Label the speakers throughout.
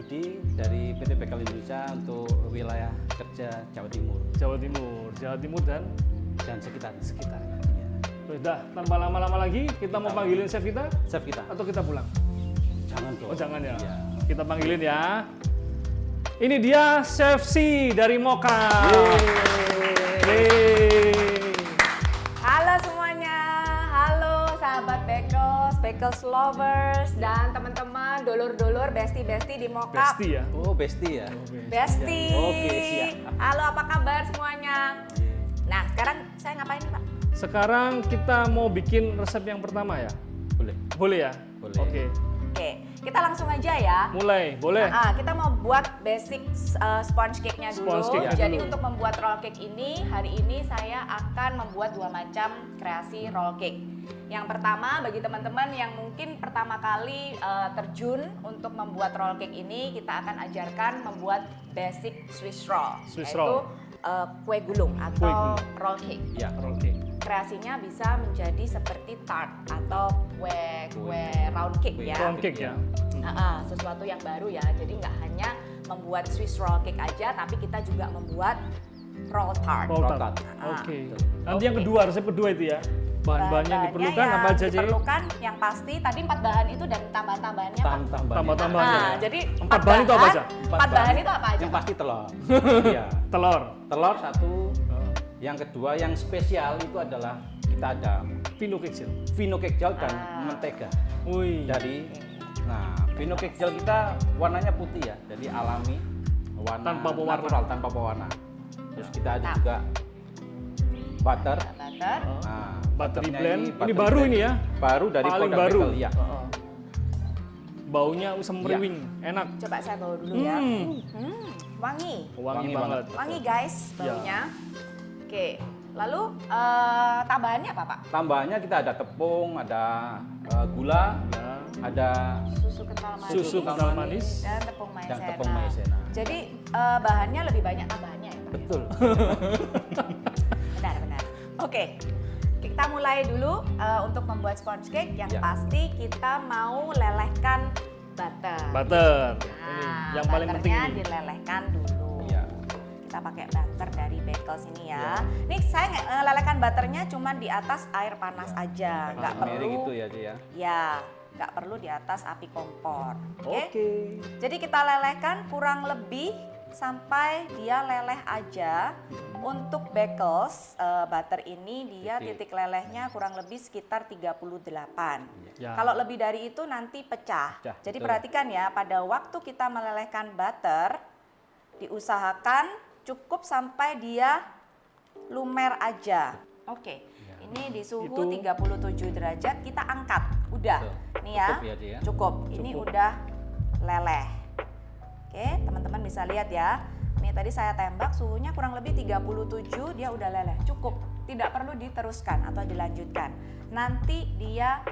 Speaker 1: Budi dari PT Bekal Indonesia untuk wilayah kerja Jawa Timur.
Speaker 2: Jawa Timur dan
Speaker 1: sekitarnya. Ya.
Speaker 2: Sudah, tanpa lama-lama lagi kita mau panggilin chef kita atau kita pulang?
Speaker 1: Jangan dong.
Speaker 2: Oh jangan ya.
Speaker 1: Iya.
Speaker 2: Kita panggilin ya. Ini dia Chef C dari Mocha.
Speaker 3: Halo semuanya, halo sahabat Bekals lovers dan teman-teman, dulur-dulur, besti-besti di Mocha.
Speaker 2: Besti ya?
Speaker 1: Oh, Besti ya.
Speaker 3: Besti.
Speaker 1: Oke, siap.
Speaker 3: Halo, apa kabar semuanya? Nah, sekarang saya ngapain nih, Pak?
Speaker 2: Sekarang kita mau bikin resep yang pertama ya?
Speaker 1: Boleh.
Speaker 2: Boleh ya?
Speaker 1: Boleh.
Speaker 2: Oke.
Speaker 3: Oke, kita langsung aja ya.
Speaker 2: Mulai, boleh?
Speaker 3: Kita mau buat basic sponge cake-nya dulu.
Speaker 2: Sponge cake-nya
Speaker 3: Jadi
Speaker 2: dulu.
Speaker 3: untuk membuat roll cake ini, hari ini saya akan membuat 2 macam kreasi roll cake. Yang pertama, bagi teman-teman yang mungkin pertama kali terjun untuk membuat roll cake ini, kita akan ajarkan membuat basic Swiss roll.
Speaker 2: Swiss
Speaker 3: yaitu
Speaker 2: roll.
Speaker 3: Kue gulung atau
Speaker 2: gulung.
Speaker 3: roll cake.
Speaker 1: Ya.
Speaker 2: Roll cake.
Speaker 3: Kreasinya bisa menjadi seperti tart atau kue round cake ya.
Speaker 2: Round cake ya?
Speaker 3: Sesuatu yang baru ya, jadi nggak hanya membuat Swiss roll cake aja, tapi kita juga membuat roll tart.
Speaker 2: Roll
Speaker 1: Roll
Speaker 2: tart.
Speaker 1: tart.
Speaker 2: Oke. Nanti yang kedua, resep kedua itu ya? Bahan-bahannya yang diperlukan
Speaker 3: yang
Speaker 2: apa aja, Ci?
Speaker 3: diperlukan yang pasti tadi 4 bahan itu dan tambahan-tambahannya Pak.
Speaker 2: Tambah-tambahannya.
Speaker 3: Nah, jadi
Speaker 2: 4 bahan itu apa aja?
Speaker 3: 4 bahan itu apa aja?
Speaker 1: Yang pasti telur. Iya.
Speaker 2: Telur.
Speaker 1: Telur 1. Yang kedua yang spesial itu adalah kita ada
Speaker 2: Vino cake gel.
Speaker 1: Vino cake gel dan mentega.
Speaker 2: Wih.
Speaker 1: Vino cake gel kita warnanya putih ya, jadi alami, warna
Speaker 2: Tanpa pewarna.
Speaker 1: natural, tanpa pewarna. Terus kita ada
Speaker 3: Nah.
Speaker 1: juga butter.
Speaker 3: Butter.
Speaker 1: Nah,
Speaker 2: Buttery
Speaker 1: butternya
Speaker 2: blend. Ini
Speaker 1: butter
Speaker 2: baru
Speaker 1: blend.
Speaker 2: ini ya?
Speaker 1: Baru dari
Speaker 2: Paling
Speaker 1: produk
Speaker 2: baru.
Speaker 1: Bekal, ya.
Speaker 2: Baunya semriwing, enak.
Speaker 3: Coba saya bawa dulu ya. Wangi.
Speaker 2: Wangi banget.
Speaker 3: Wangi guys baunya. Oke. Lalu tambahannya apa Pak?
Speaker 1: Tambahannya kita ada tepung, ada gula,
Speaker 2: Ya.
Speaker 1: ada
Speaker 3: Susu kental manis.
Speaker 2: Susu kental manis.
Speaker 3: Dan tepung maizena.
Speaker 1: Dan tepung maizena.
Speaker 3: Jadi bahannya lebih banyak tambahannya ya Pak?
Speaker 1: betul.
Speaker 3: Benar. Oke. Kita mulai dulu untuk membuat sponge cake. Yang
Speaker 1: Ya.
Speaker 3: pasti kita mau lelehkan butter.
Speaker 2: Butter. Ini
Speaker 3: Nah,
Speaker 2: yang paling penting
Speaker 3: butternya
Speaker 2: ini.
Speaker 3: dilelehkan dulu.
Speaker 1: Iya.
Speaker 3: Kita pakai butter dari Bekals ini ya.
Speaker 1: Ya.
Speaker 3: Ini saya lelehkan butternya cuma di atas air panas aja, nggak
Speaker 1: Merah
Speaker 3: perlu.
Speaker 1: gitu ya, Ci ya.
Speaker 3: Ya, nggak perlu di atas api kompor. Oke.
Speaker 2: Oke.
Speaker 3: Jadi kita lelehkan kurang lebih sampai dia leleh aja. Untuk Bekals butter ini dia titik lelehnya kurang lebih sekitar 38.
Speaker 2: Ya.
Speaker 3: Kalau lebih dari itu nanti pecah.
Speaker 1: Pecah,
Speaker 3: Jadi
Speaker 1: betul.
Speaker 3: perhatikan ya, pada waktu kita melelehkan butter diusahakan cukup sampai dia lumer aja. Oke. Ini di suhu
Speaker 2: Itu-
Speaker 3: 37 derajat kita angkat. Udah.
Speaker 1: Betul.
Speaker 3: Nih ya.
Speaker 1: Cukup ya, Ci ya.
Speaker 3: Cukup. Ini
Speaker 2: Cukup.
Speaker 3: udah leleh. Oke, teman-teman bisa lihat ya. Ini tadi saya tembak suhunya kurang lebih 37, dia udah leleh. Cukup. Tidak perlu diteruskan atau dilanjutkan. Nanti dia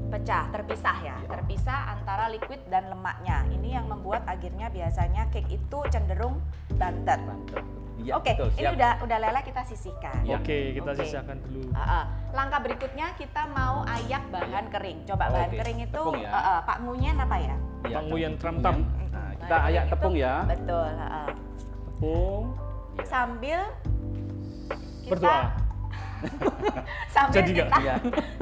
Speaker 3: pecah, terpisah ya. Terpisah antara liquid dan lemaknya. Ini yang membuat akhirnya biasanya cake itu cenderung bantet.
Speaker 1: Mantap. Iya,
Speaker 3: Oke,
Speaker 1: betul,
Speaker 3: ini
Speaker 1: siap.
Speaker 3: udah leleh, kita sisihkan.
Speaker 1: Ya.
Speaker 2: Oke, kita
Speaker 3: Oke.
Speaker 2: sisahkan dulu.
Speaker 3: Langkah berikutnya kita mau ayak bahan kering. Coba bahan
Speaker 1: Oke,
Speaker 3: kering itu
Speaker 1: tepung ya.
Speaker 3: Pak Nguyen apa ya?
Speaker 1: Iya,
Speaker 2: Panguyan
Speaker 1: tepung
Speaker 2: tram-tam.
Speaker 1: Nah, kita
Speaker 3: Bahan
Speaker 1: ayak
Speaker 3: kering
Speaker 1: tepung
Speaker 3: itu-
Speaker 1: ya.
Speaker 3: Betul.
Speaker 2: Tepung.
Speaker 1: Iya.
Speaker 3: Sambil kita
Speaker 2: Berdoa.
Speaker 3: sambil
Speaker 2: Jadi nggak?
Speaker 3: kita
Speaker 1: Iya.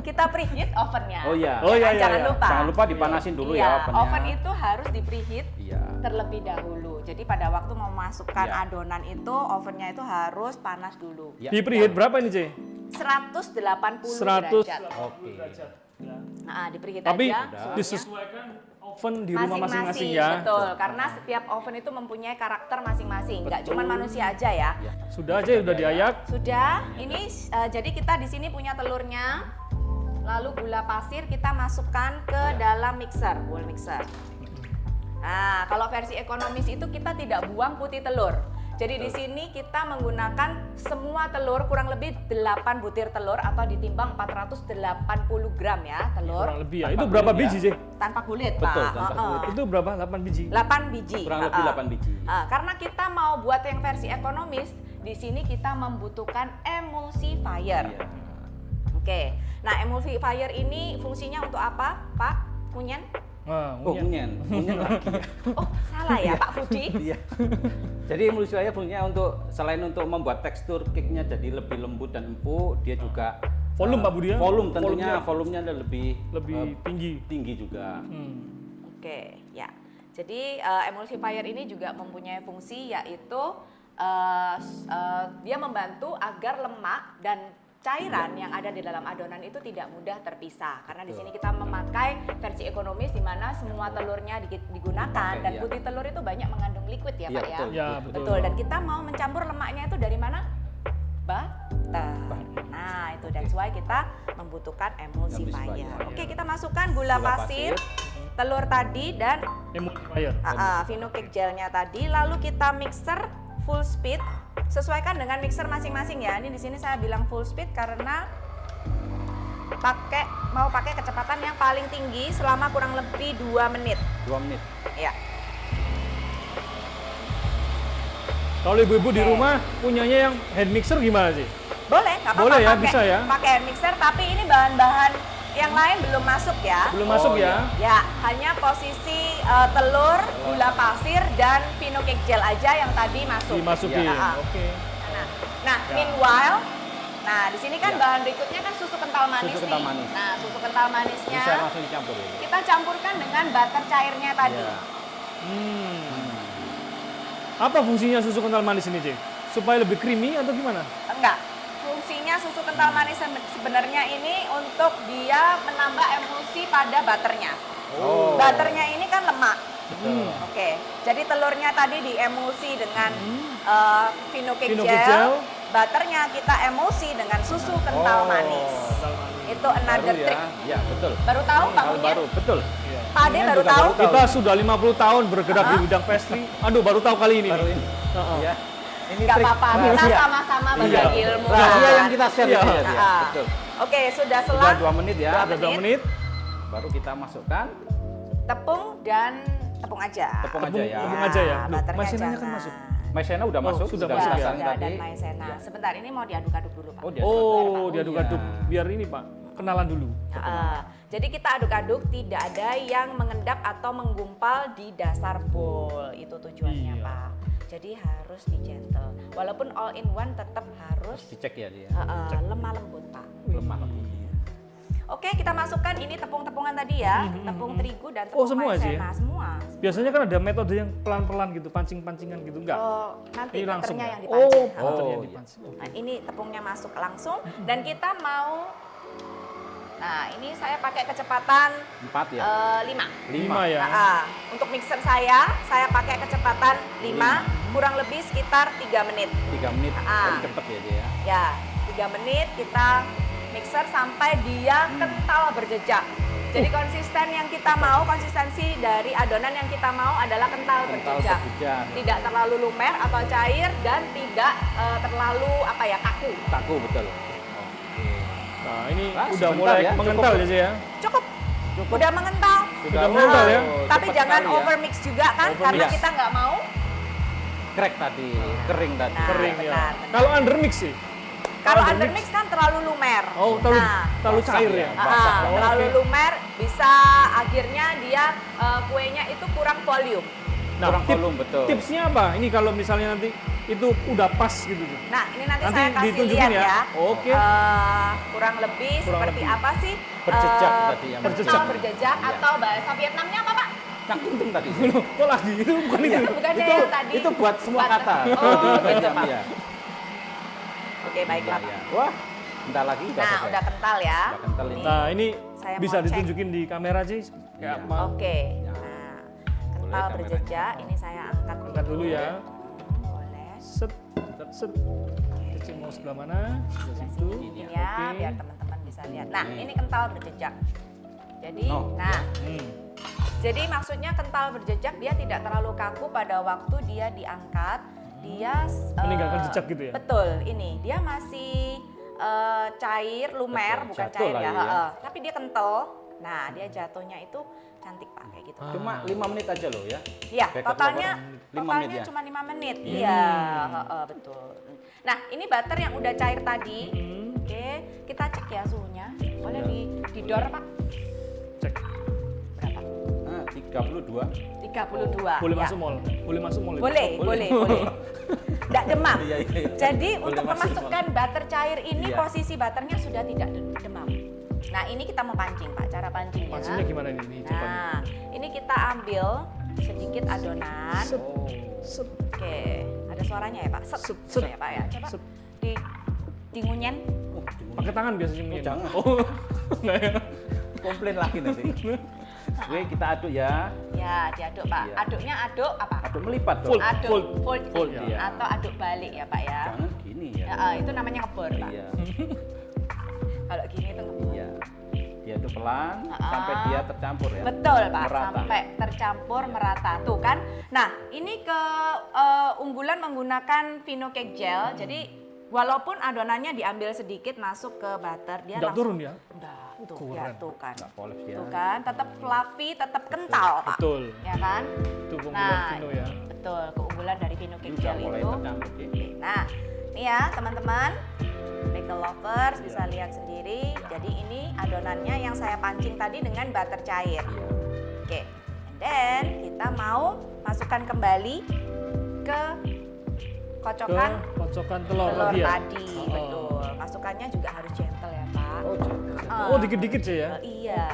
Speaker 3: kita preheat ovennya.
Speaker 1: Oh iya.
Speaker 2: Oh, iya,
Speaker 3: Kan?
Speaker 2: iya,
Speaker 3: Jangan
Speaker 2: iya.
Speaker 3: lupa.
Speaker 1: Jangan lupa dipanasin dulu
Speaker 3: Iya,
Speaker 1: ya ovennya.
Speaker 3: oven itu harus di preheat
Speaker 1: Iya.
Speaker 3: terlebih dahulu. Jadi pada waktu mau masukkan
Speaker 1: Iya.
Speaker 3: adonan itu ovennya itu harus panas dulu.
Speaker 1: Ya.
Speaker 2: Di preheat berapa ini, C?
Speaker 3: 180
Speaker 2: 100.
Speaker 3: derajat.
Speaker 1: Oke.
Speaker 2: Ya.
Speaker 3: Nah, di preheat
Speaker 2: Tapi
Speaker 3: aja.
Speaker 2: disesuaikan oven di rumah masing-masing
Speaker 3: Masing-masing
Speaker 2: ya.
Speaker 3: betul, karena setiap oven itu mempunyai karakter masing-masing, nggak cuma manusia aja ya.
Speaker 1: Ya.
Speaker 2: Sudah aja udah diayak.
Speaker 3: Sudah, ini jadi kita di sini punya telurnya, lalu gula pasir kita masukkan ke dalam mixer, bowl mixer. Nah, kalau versi ekonomis itu kita tidak buang putih telur. Jadi di sini kita menggunakan semua telur kurang lebih 8 butir telur atau ditimbang 480 gram ya telur
Speaker 2: Kurang lebih ya.
Speaker 1: Tanpa
Speaker 2: Itu berapa
Speaker 1: kulit
Speaker 2: biji,
Speaker 1: ya.
Speaker 2: sih?
Speaker 3: tanpa kulit,
Speaker 1: Betul,
Speaker 3: Pak.
Speaker 1: tanpa kulit.
Speaker 2: Itu berapa? 8 biji.
Speaker 3: 8 biji.
Speaker 1: Kurang lebih 8 biji.
Speaker 3: Karena kita mau buat yang versi ekonomis, di sini kita membutuhkan emulsifier.
Speaker 1: Iya.
Speaker 3: Oke. Nah, emulsifier ini fungsinya untuk apa, Pak Kunyen?
Speaker 2: Wah,
Speaker 1: Oh, munyen lagi ya.
Speaker 3: Oh, salah ya Pak Budi?
Speaker 1: Iya. Jadi emulsifier fungsinya selain untuk membuat tekstur cake-nya jadi lebih lembut dan empuk, dia juga
Speaker 2: Volume, Pak Budi ya?
Speaker 1: Volume tentunya, volumenya lebih tinggi juga.
Speaker 3: Oke, ya. Jadi emulsifier ini juga mempunyai fungsi yaitu dia membantu agar lemak dan cairan yang ada di dalam adonan itu tidak mudah terpisah. Karena di sini kita memakai versi ekonomis di mana semua telurnya digunakan dan putih telur itu banyak mengandung liquid ya Pak ya.
Speaker 1: Betul,
Speaker 2: Ya,
Speaker 3: Betul. Dan kita mau mencampur lemaknya itu dari mana? Butter. Nah, itu that's why kita membutuhkan emulsifier. Oke, kita masukkan gula pasir, telur tadi dan
Speaker 2: emulsifier.
Speaker 3: Fino cake gelnya tadi, lalu kita mixer full speed. Sesuaikan dengan mixer masing-masing ya. Ini di sini saya bilang full speed karena mau pakai kecepatan yang paling tinggi selama kurang lebih 2 menit.
Speaker 1: 2 menit.
Speaker 3: Ya.
Speaker 2: Kalau ibu-ibu di rumah punyanya yang hand mixer gimana sih?
Speaker 3: Boleh, nggak apa-apa
Speaker 2: Boleh ya,
Speaker 3: pakai,
Speaker 2: bisa ya?
Speaker 3: pakai hand mixer, tapi ini bahan-bahan yang lain belum masuk ya.
Speaker 2: Belum masuk ya?
Speaker 3: Ya, hanya posisi telur, gula pasir, dan Fino cake gel aja yang tadi masuk.
Speaker 2: Dimasukin.
Speaker 3: Ya.
Speaker 2: Oke.
Speaker 3: Nah, meanwhile, di sini kan bahan berikutnya kan susu kental manis
Speaker 1: Susu kental
Speaker 3: nih.
Speaker 1: manis.
Speaker 3: Nah, susu kental manisnya
Speaker 1: Bisa langsung dicampur ya.
Speaker 3: kita campurkan dengan butter cairnya tadi.
Speaker 1: Iya.
Speaker 2: Apa fungsinya susu kental manis ini, Cik? Supaya lebih creamy atau gimana?
Speaker 3: Enggak. Fungsinya susu kental manis sebenarnya ini untuk dia menambah emulsi pada butternya.
Speaker 1: Oh.
Speaker 3: Butternya ini kan lemak.
Speaker 1: Betul.
Speaker 3: Oke, jadi telurnya tadi diemulsi dengan Fino cake
Speaker 2: Fino
Speaker 3: gel,
Speaker 2: cake gel.
Speaker 3: butternya kita emulsi dengan susu kental manis. Itu another
Speaker 1: Baru
Speaker 3: trick.
Speaker 1: ya. Ya, betul.
Speaker 3: Baru tahu Pak
Speaker 1: Hal
Speaker 3: Munyan?
Speaker 1: baru, betul.
Speaker 3: Pak Ade baru
Speaker 1: juga
Speaker 3: tahu?
Speaker 1: baru tahu.
Speaker 2: Kita sudah 50 tahun bergerak di bidang pastry. Aduh, baru tahu kali ini.
Speaker 1: Baru ini. Ya. Ini
Speaker 3: Gak
Speaker 1: trik
Speaker 3: apa-apa, kita
Speaker 1: rahasia.
Speaker 3: sama-sama berbagi
Speaker 1: Iya.
Speaker 3: ilmu.
Speaker 1: Rahasia
Speaker 3: kan?
Speaker 1: yang kita share
Speaker 2: Iya.
Speaker 1: ini ya, dia.
Speaker 3: Ah.
Speaker 1: Betul.
Speaker 3: Oke, sudah
Speaker 1: Sudah
Speaker 3: selang
Speaker 1: 2 menit ya.
Speaker 3: Dua
Speaker 2: Ada 2 menit.
Speaker 1: Baru kita masukkan
Speaker 3: tepung dan tepung aja.
Speaker 1: tepung aja ya.
Speaker 2: Tepung aja ya. Loh,
Speaker 3: Butternya
Speaker 2: maizenanya kan
Speaker 3: jangan.
Speaker 2: masuk.
Speaker 1: Maizena udah masuk,
Speaker 2: sudah
Speaker 1: sudah
Speaker 2: masuk
Speaker 1: kita
Speaker 2: ya.
Speaker 1: saring
Speaker 3: Sudah,
Speaker 1: tadi.
Speaker 3: dan maizena. Sebentar, ini mau diaduk-aduk dulu Pak.
Speaker 1: Oh, dia
Speaker 2: Oh, diaduk-aduk. Biar ini, Pak. Kenalan dulu.
Speaker 3: Jadi kita aduk-aduk, tidak ada yang mengendap atau menggumpal di dasar bowl. Itu tujuannya
Speaker 2: Iya.
Speaker 3: Pak. Jadi harus di gentle. Walaupun all in one tetap harus
Speaker 1: Dicek ya dia.
Speaker 3: lemah lembut Pak.
Speaker 1: Lemah lembut.
Speaker 3: Oke, kita masukkan ini tepung-tepungan tadi ya, tepung terigu dan tepung
Speaker 2: semua aja ya?
Speaker 3: maizena, semua.
Speaker 2: Biasanya kan ada metode yang pelan-pelan gitu, pancing-pancingan gitu, enggak?
Speaker 3: Nanti
Speaker 2: Ini langsung
Speaker 3: butternya
Speaker 2: ya?
Speaker 3: yang dipancing.
Speaker 2: Butternya
Speaker 1: iya.
Speaker 2: dipancing.
Speaker 3: Nah, ini tepungnya masuk langsung dan kita mau. Nah, ini saya pakai kecepatan
Speaker 1: 4 ya.
Speaker 3: 5.
Speaker 2: 5 ya.
Speaker 3: Untuk mixer saya pakai kecepatan 5, kurang lebih sekitar 3 menit.
Speaker 1: 3 menit.
Speaker 3: Ah.
Speaker 1: Jadi cepet ya dia ya.
Speaker 3: Ya, 3 menit kita mixer sampai dia kental berjejak. Jadi konsisten yang kita mau, konsistensi dari adonan yang kita mau adalah kental berjejak.
Speaker 1: berjejak.
Speaker 3: Tidak terlalu lumer atau cair dan tidak terlalu kaku.
Speaker 1: Kaku betul.
Speaker 2: Nah, ini
Speaker 1: Ah,
Speaker 2: udah
Speaker 1: sebentar
Speaker 2: mulai
Speaker 1: ya,
Speaker 2: mengental
Speaker 1: cukup.
Speaker 2: ya, Cik, ya.
Speaker 3: Cukup. Udah mengental.
Speaker 2: Sudah mengental ya.
Speaker 3: Tapi
Speaker 1: Cepat
Speaker 3: jangan
Speaker 1: sekali ya.
Speaker 3: overmix juga kan,
Speaker 1: Overmix.
Speaker 3: karena
Speaker 1: Yes.
Speaker 3: kita nggak mau.
Speaker 1: Crack tadi, kering tadi.
Speaker 3: Nah,
Speaker 2: Kering ya.
Speaker 3: benar.
Speaker 2: Kalau undermix sih?
Speaker 3: Kalau
Speaker 2: Undermix.
Speaker 3: undermix kan terlalu lumer.
Speaker 2: Oh, terlalu
Speaker 1: basah
Speaker 2: cair
Speaker 1: ya.
Speaker 2: ya.
Speaker 1: Basah.
Speaker 3: Terlalu
Speaker 2: Oke.
Speaker 3: lumer bisa akhirnya dia kuenya itu kurang volume.
Speaker 2: Nah,
Speaker 1: Kurang volume, betul.
Speaker 2: Tipsnya apa? Ini kalau misalnya nanti itu udah pas gitu.
Speaker 3: Nah, ini nanti
Speaker 2: Nanti
Speaker 3: saya kasih
Speaker 2: ditunjukin
Speaker 3: lihat
Speaker 2: ya.
Speaker 3: ya.
Speaker 2: Oke.
Speaker 3: Kurang lebih
Speaker 2: Kurang
Speaker 3: seperti
Speaker 2: lebih.
Speaker 3: apa sih?
Speaker 1: Berjejak tadi yang
Speaker 3: Kental
Speaker 2: berjejak.
Speaker 3: berjejak
Speaker 1: Iya.
Speaker 3: atau bahasa Vietnamnya apa Pak?
Speaker 1: Cang kuntung tadi.
Speaker 2: Loh, kok lagi? Itu bukan itu.
Speaker 3: Bukannya
Speaker 1: itu,
Speaker 3: yang tadi?
Speaker 1: itu buat semua
Speaker 3: Buat-
Speaker 1: kata.
Speaker 3: Oh, gitu Pak.
Speaker 1: Iya.
Speaker 3: Oke, baiklah Pak.
Speaker 1: Iya. Wah, bentar lagi udah
Speaker 3: Nah,
Speaker 1: selesai.
Speaker 3: udah kental ya.
Speaker 1: Udah kental ini.
Speaker 2: Nah, ini
Speaker 3: Saya
Speaker 2: bisa
Speaker 3: mau cek.
Speaker 2: ditunjukin di kamera sih.
Speaker 1: Iya.
Speaker 2: Kayak apa?
Speaker 3: Oke.
Speaker 1: Ya.
Speaker 3: Nah, kental
Speaker 1: Boleh
Speaker 3: berjejak. Ini saya angkat dulu.
Speaker 2: Angkat dulu ya.
Speaker 3: Boleh.
Speaker 2: Set, set. Cek mau sebelah mana? Sebelah situ.
Speaker 3: Ini ya,
Speaker 2: Oke.
Speaker 3: biar teman-teman bisa lihat. Nah,
Speaker 1: Ini.
Speaker 3: ini kental berjejak. Jadi,
Speaker 1: Oh,
Speaker 3: nah,
Speaker 2: Hmm.
Speaker 3: jadi maksudnya kental berjejak dia tidak terlalu kaku pada waktu dia diangkat. Dia
Speaker 2: Meninggalkan jejak gitu ya?
Speaker 3: Betul, ini dia masih cair, lumer,
Speaker 1: Betul,
Speaker 3: bukan
Speaker 1: jatuh
Speaker 3: cair
Speaker 1: lah
Speaker 3: ya.
Speaker 1: dia.
Speaker 3: Tapi dia kental. Nah, dia jatuhnya itu cantik Pak kayak gitu.
Speaker 1: Cuma 5 menit aja loh ya.
Speaker 3: Iya,
Speaker 1: Back
Speaker 3: totalnya
Speaker 1: 5 menit ya.
Speaker 3: cuma 5 menit. Iya, betul. Nah, ini butter yang udah cair tadi. Oke, kita cek ya suhunya. Boleh didor Pak?
Speaker 2: Cek.
Speaker 3: Berapa?
Speaker 1: 32.
Speaker 3: 32.
Speaker 2: Boleh
Speaker 3: ya.
Speaker 2: masuk mall. Boleh masuk mall. itu?
Speaker 3: Boleh. Nggak demam.
Speaker 1: Iya.
Speaker 3: Jadi
Speaker 1: Boleh
Speaker 3: untuk
Speaker 1: masuk
Speaker 3: memasukkan butter cair ini
Speaker 1: Iya.
Speaker 3: posisi butternya sudah tidak demam. Nah ini kita mau pancing Pak, cara pancingnya.
Speaker 2: Pancingnya gimana ini? Coba nih.
Speaker 3: Nah ini kita ambil sedikit adonan.
Speaker 2: Set.
Speaker 1: Oh.
Speaker 2: Set.
Speaker 3: Oke, ada suaranya ya Pak. Set,
Speaker 2: Set,
Speaker 3: gitu
Speaker 2: set.
Speaker 3: ya Pak ya. Coba
Speaker 2: Set.
Speaker 3: di ngunyen.
Speaker 1: Oh,
Speaker 2: Pakai tangan biasanya mungkin.
Speaker 1: jangan.
Speaker 2: Oh. Enggak ya.
Speaker 1: komplain lagi nanti. Oke, kita aduk ya.
Speaker 3: Ya diaduk Pak.
Speaker 1: Iya.
Speaker 3: Aduknya aduk apa?
Speaker 1: Aduk melipat dong.
Speaker 2: Full.
Speaker 3: Aduk
Speaker 2: Fold,
Speaker 3: in,
Speaker 1: ya.
Speaker 3: atau aduk balik ya Pak ya.
Speaker 1: Jangan gini ya.
Speaker 3: Ya, itu namanya ngebor Pak.
Speaker 1: Iya.
Speaker 3: Kalau gini itu ngebor.
Speaker 1: Iya. Diaduk pelan
Speaker 3: Ah.
Speaker 1: sampai dia tercampur ya.
Speaker 3: Betul Pak,
Speaker 1: Merata.
Speaker 3: sampai tercampur merata. Tuh kan. Nah, ini keunggulan menggunakan Vino Cake Gel. Jadi walaupun adonannya diambil sedikit masuk ke butter, dia
Speaker 2: Nggak
Speaker 3: langsung
Speaker 2: turun ya?
Speaker 3: Enggak, tuh,
Speaker 2: keren.
Speaker 3: ya, tuh kan.
Speaker 1: Nggak polos dia.
Speaker 3: Tuh kan, tetap fluffy, tetap kental Pak.
Speaker 2: Betul.
Speaker 3: Ya kan?
Speaker 2: Itu keunggulan
Speaker 3: Nah,
Speaker 2: Vino ya.
Speaker 3: betul, keunggulan dari Vino
Speaker 1: Ini
Speaker 3: Cake
Speaker 1: udah
Speaker 3: Gel
Speaker 1: mulai
Speaker 3: itu.
Speaker 1: tercampur sih.
Speaker 3: Nah, ini ya teman-teman, bagel lovers bisa lihat sendiri. Jadi ini adonannya yang saya pancing tadi dengan butter cair.
Speaker 1: Iya.
Speaker 3: Oke, and then kita mau masukkan kembali ke kocokan
Speaker 2: Kocokan telur
Speaker 3: telur
Speaker 2: tadi ya.
Speaker 3: tadi. Betul, masukannya juga harus gentle ya Pak.
Speaker 1: Oh, jangan.
Speaker 2: Oh, dikit-dikit sih ya.
Speaker 3: Iya,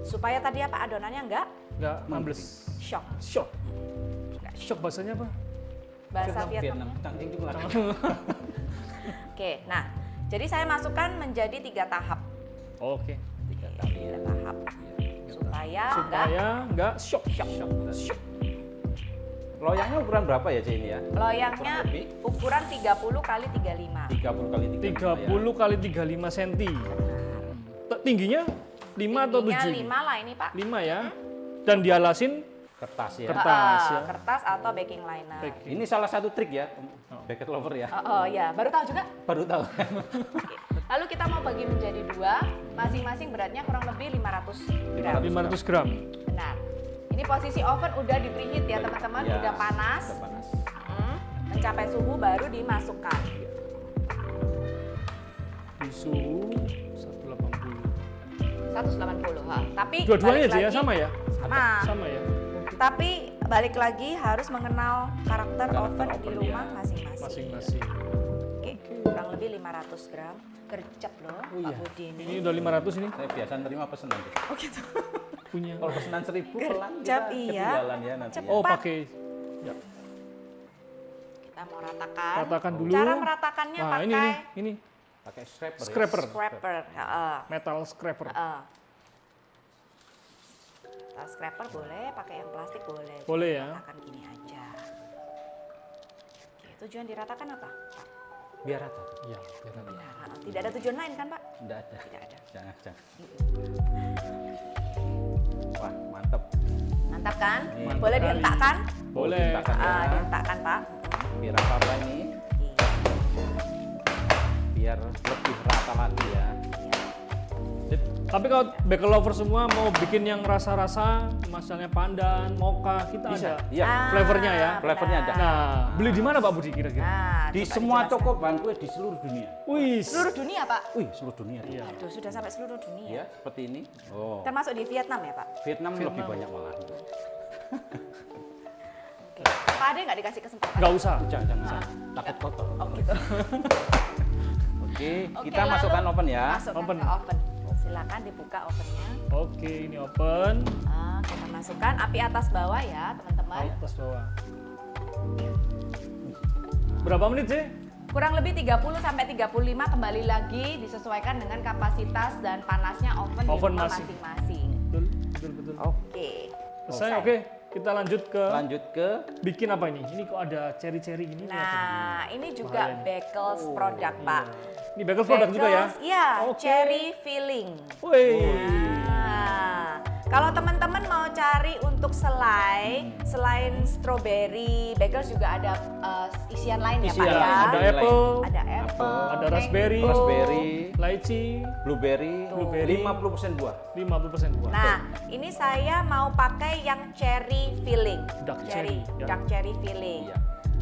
Speaker 3: supaya tadi apa adonannya enggak
Speaker 2: Enggak ambles.
Speaker 3: shock.
Speaker 2: Shock. Shock bahasanya apa?
Speaker 3: Bahasa
Speaker 1: Vietnam.
Speaker 3: Vietnam.
Speaker 1: Tangting juga.
Speaker 3: Oke, nah jadi saya masukkan menjadi 3 tahap.
Speaker 2: Oke.
Speaker 1: Tiga kali ya.
Speaker 3: 3 tahap
Speaker 1: Iya.
Speaker 3: supaya enggak
Speaker 2: Supaya enggak shock.
Speaker 1: Shock. Loyangnya ukuran berapa ya, Cik ini ya?
Speaker 3: loyangnya
Speaker 1: Kurang lebih?
Speaker 3: ukuran 30 kali 35.
Speaker 1: 30 kali
Speaker 2: 30 kali 35 cm. Tingginya 5 atau 7?
Speaker 3: Tingginya 5 lah ini Pak.
Speaker 2: 5 ya. Dan dialasin
Speaker 1: kertas ya.
Speaker 2: Kertas ya.
Speaker 3: Kertas atau baking liner.
Speaker 2: Baking.
Speaker 1: Ini salah satu trik ya, bucket lover ya.
Speaker 3: Oh ya, baru tahu juga.
Speaker 1: Baru tahu.
Speaker 3: Oke. Lalu kita mau bagi menjadi 2, masing-masing beratnya kurang lebih 500 gram.
Speaker 2: 500 gram.
Speaker 3: Benar. Ini posisi oven udah di preheat ya teman-teman,
Speaker 1: Ya,
Speaker 3: udah panas.
Speaker 1: Udah panas.
Speaker 3: Mencapai suhu baru dimasukkan.
Speaker 2: Di suhu 180.
Speaker 3: 180. Tapi
Speaker 2: Dua-duanya
Speaker 3: balik
Speaker 2: aja ya
Speaker 3: lagi-
Speaker 2: sama ya?
Speaker 3: Sama.
Speaker 2: Sama ya.
Speaker 3: Tapi balik lagi harus mengenal karakter oven di
Speaker 1: oven
Speaker 3: rumah
Speaker 1: dia.
Speaker 3: masing-masing.
Speaker 2: Masing-masing.
Speaker 3: Oke, kurang lebih 500 gram. Gercep loh,
Speaker 2: Oh
Speaker 3: Pak
Speaker 2: iya.
Speaker 3: Budi ini.
Speaker 2: Ini udah 500 ini
Speaker 1: Saya biasa nerima pesanan. tuh.
Speaker 3: Oh gitu.
Speaker 2: punya.
Speaker 1: Kalau pesanan 1000 pelan
Speaker 3: Gercep,
Speaker 1: kita
Speaker 3: iya.
Speaker 1: ketinggalan ya nanti.
Speaker 3: Cepat.
Speaker 1: Ya.
Speaker 2: Oh, pakai ya.
Speaker 3: Kita mau ratakan.
Speaker 2: Ratakan dulu.
Speaker 3: Cara meratakannya
Speaker 2: Nah,
Speaker 3: pakai
Speaker 2: ini
Speaker 1: Pakai scraper. ya.
Speaker 2: Scraper.
Speaker 3: scraper. Heeh.
Speaker 2: metal scraper.
Speaker 3: Heeh. Nah, scraper boleh, pakai yang plastik boleh.
Speaker 2: Boleh ya.
Speaker 3: Ratakan gini aja. Oke, tujuan diratakan apa?
Speaker 1: Biar rata.
Speaker 2: Iya, biar nanti.
Speaker 3: Nah, tidak ada tujuan lain kan Pak?
Speaker 1: Enggak ada.
Speaker 3: Tidak ada.
Speaker 1: Jangan. Wah, mantep.
Speaker 3: Mantap kan?
Speaker 1: Mantap
Speaker 3: Boleh
Speaker 2: sekali.
Speaker 3: dihentakkan?
Speaker 2: Boleh.
Speaker 1: Dihentakkan ya.
Speaker 3: Dihentakkan Pak.
Speaker 1: Biar apa ini?
Speaker 3: Iya.
Speaker 1: Biar lebih rata lagi ya.
Speaker 2: Tapi kalau bagel lover semua mau bikin yang rasa-rasa, misalnya pandan, mocha, kita
Speaker 1: Bisa.
Speaker 2: ada
Speaker 1: Iya.
Speaker 2: flavornya ya.
Speaker 1: Flavornya ada.
Speaker 2: Nah, beli di mana Pak Budi kira-kira?
Speaker 3: Nah,
Speaker 1: Di
Speaker 3: coba
Speaker 1: semua
Speaker 3: dijelaskan.
Speaker 1: toko bahan kue di seluruh dunia.
Speaker 2: Wih.
Speaker 3: Seluruh dunia Pak?
Speaker 1: Wih, seluruh dunia.
Speaker 2: Iya.
Speaker 3: Aduh, sudah sampai seluruh dunia.
Speaker 1: Ya, seperti ini. Oh.
Speaker 3: Termasuk di Vietnam ya Pak?
Speaker 1: Vietnam lebih banyak malah.
Speaker 3: Oke. Pak Ade nggak dikasih kesempatan?
Speaker 2: Nggak usah.
Speaker 1: Jangan. Takut kotor.
Speaker 3: Oh gitu.
Speaker 1: Oke,
Speaker 3: Oke,
Speaker 1: kita
Speaker 3: lalu
Speaker 1: masukkan oven ya.
Speaker 3: Masukkan
Speaker 2: Oven.
Speaker 3: ke oven. Silakan dibuka ovennya.
Speaker 2: Oke, ini open.
Speaker 3: Kita masukkan api atas bawah ya teman-teman.
Speaker 2: Atas bawah. Berapa menit sih?
Speaker 3: Kurang lebih 30 sampai 35 kembali lagi disesuaikan dengan kapasitas dan panasnya oven di
Speaker 2: Oven
Speaker 3: rumah
Speaker 2: masing.
Speaker 3: masing-masing.
Speaker 2: Betul.
Speaker 3: Oke.
Speaker 2: Selesai, oke. Kita lanjut ke
Speaker 1: Lanjut ke
Speaker 2: bikin apa ini? Ini kok ada cherry-cherry ini?
Speaker 3: Nah, ini juga
Speaker 2: Bahaya nih.
Speaker 3: Bagels produk, Pak.
Speaker 2: Ini bagel produk juga ya?
Speaker 3: Bagels, iya,
Speaker 2: Oke.
Speaker 3: cherry filling.
Speaker 2: Wih.
Speaker 3: Nah, kalau teman-teman mau cari untuk selain strawberry, bagels juga ada isian lain ya, Pak
Speaker 1: Isian,
Speaker 3: ya.
Speaker 2: Ada apple,
Speaker 3: Ada apple,
Speaker 2: ada raspberry,
Speaker 3: mango.
Speaker 1: raspberry,
Speaker 2: lychee,
Speaker 1: blueberry,
Speaker 2: Blueberry.
Speaker 1: 50% buah.
Speaker 2: 50% buah.
Speaker 3: Nah, ini saya mau pakai yang cherry filling.
Speaker 2: Dark cherry, ya.
Speaker 3: dark cherry filling.
Speaker 1: Iya.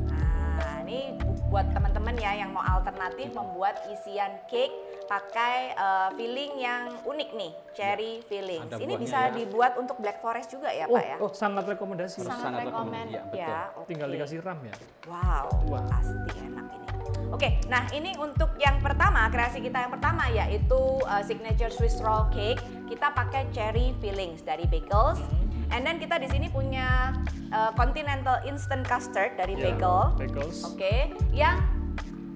Speaker 3: Nah, ini buat teman-teman ya yang mau alternatif membuat isian cake pakai filling yang unik nih, cherry fillings.
Speaker 1: ada
Speaker 3: Ini
Speaker 1: buahnya
Speaker 3: bisa
Speaker 1: ya.
Speaker 3: dibuat untuk black forest juga ya,
Speaker 2: Oh,
Speaker 3: Pak ya?
Speaker 2: sangat rekomendasi.
Speaker 3: Sangat
Speaker 1: sangat
Speaker 3: rekomend
Speaker 1: rekomend,
Speaker 3: ya. Oke.
Speaker 2: Tinggal dikasih RAM ya.
Speaker 3: Wow,
Speaker 2: Wah.
Speaker 3: pasti enak ini. Oke, nah ini untuk yang pertama, kreasi kita yang pertama yaitu signature Swiss roll cake. Kita pakai cherry fillings dari bagels. And then kita di sini punya continental instant custard dari
Speaker 2: Ya,
Speaker 3: bagel.
Speaker 2: bagels.
Speaker 3: Oke, yang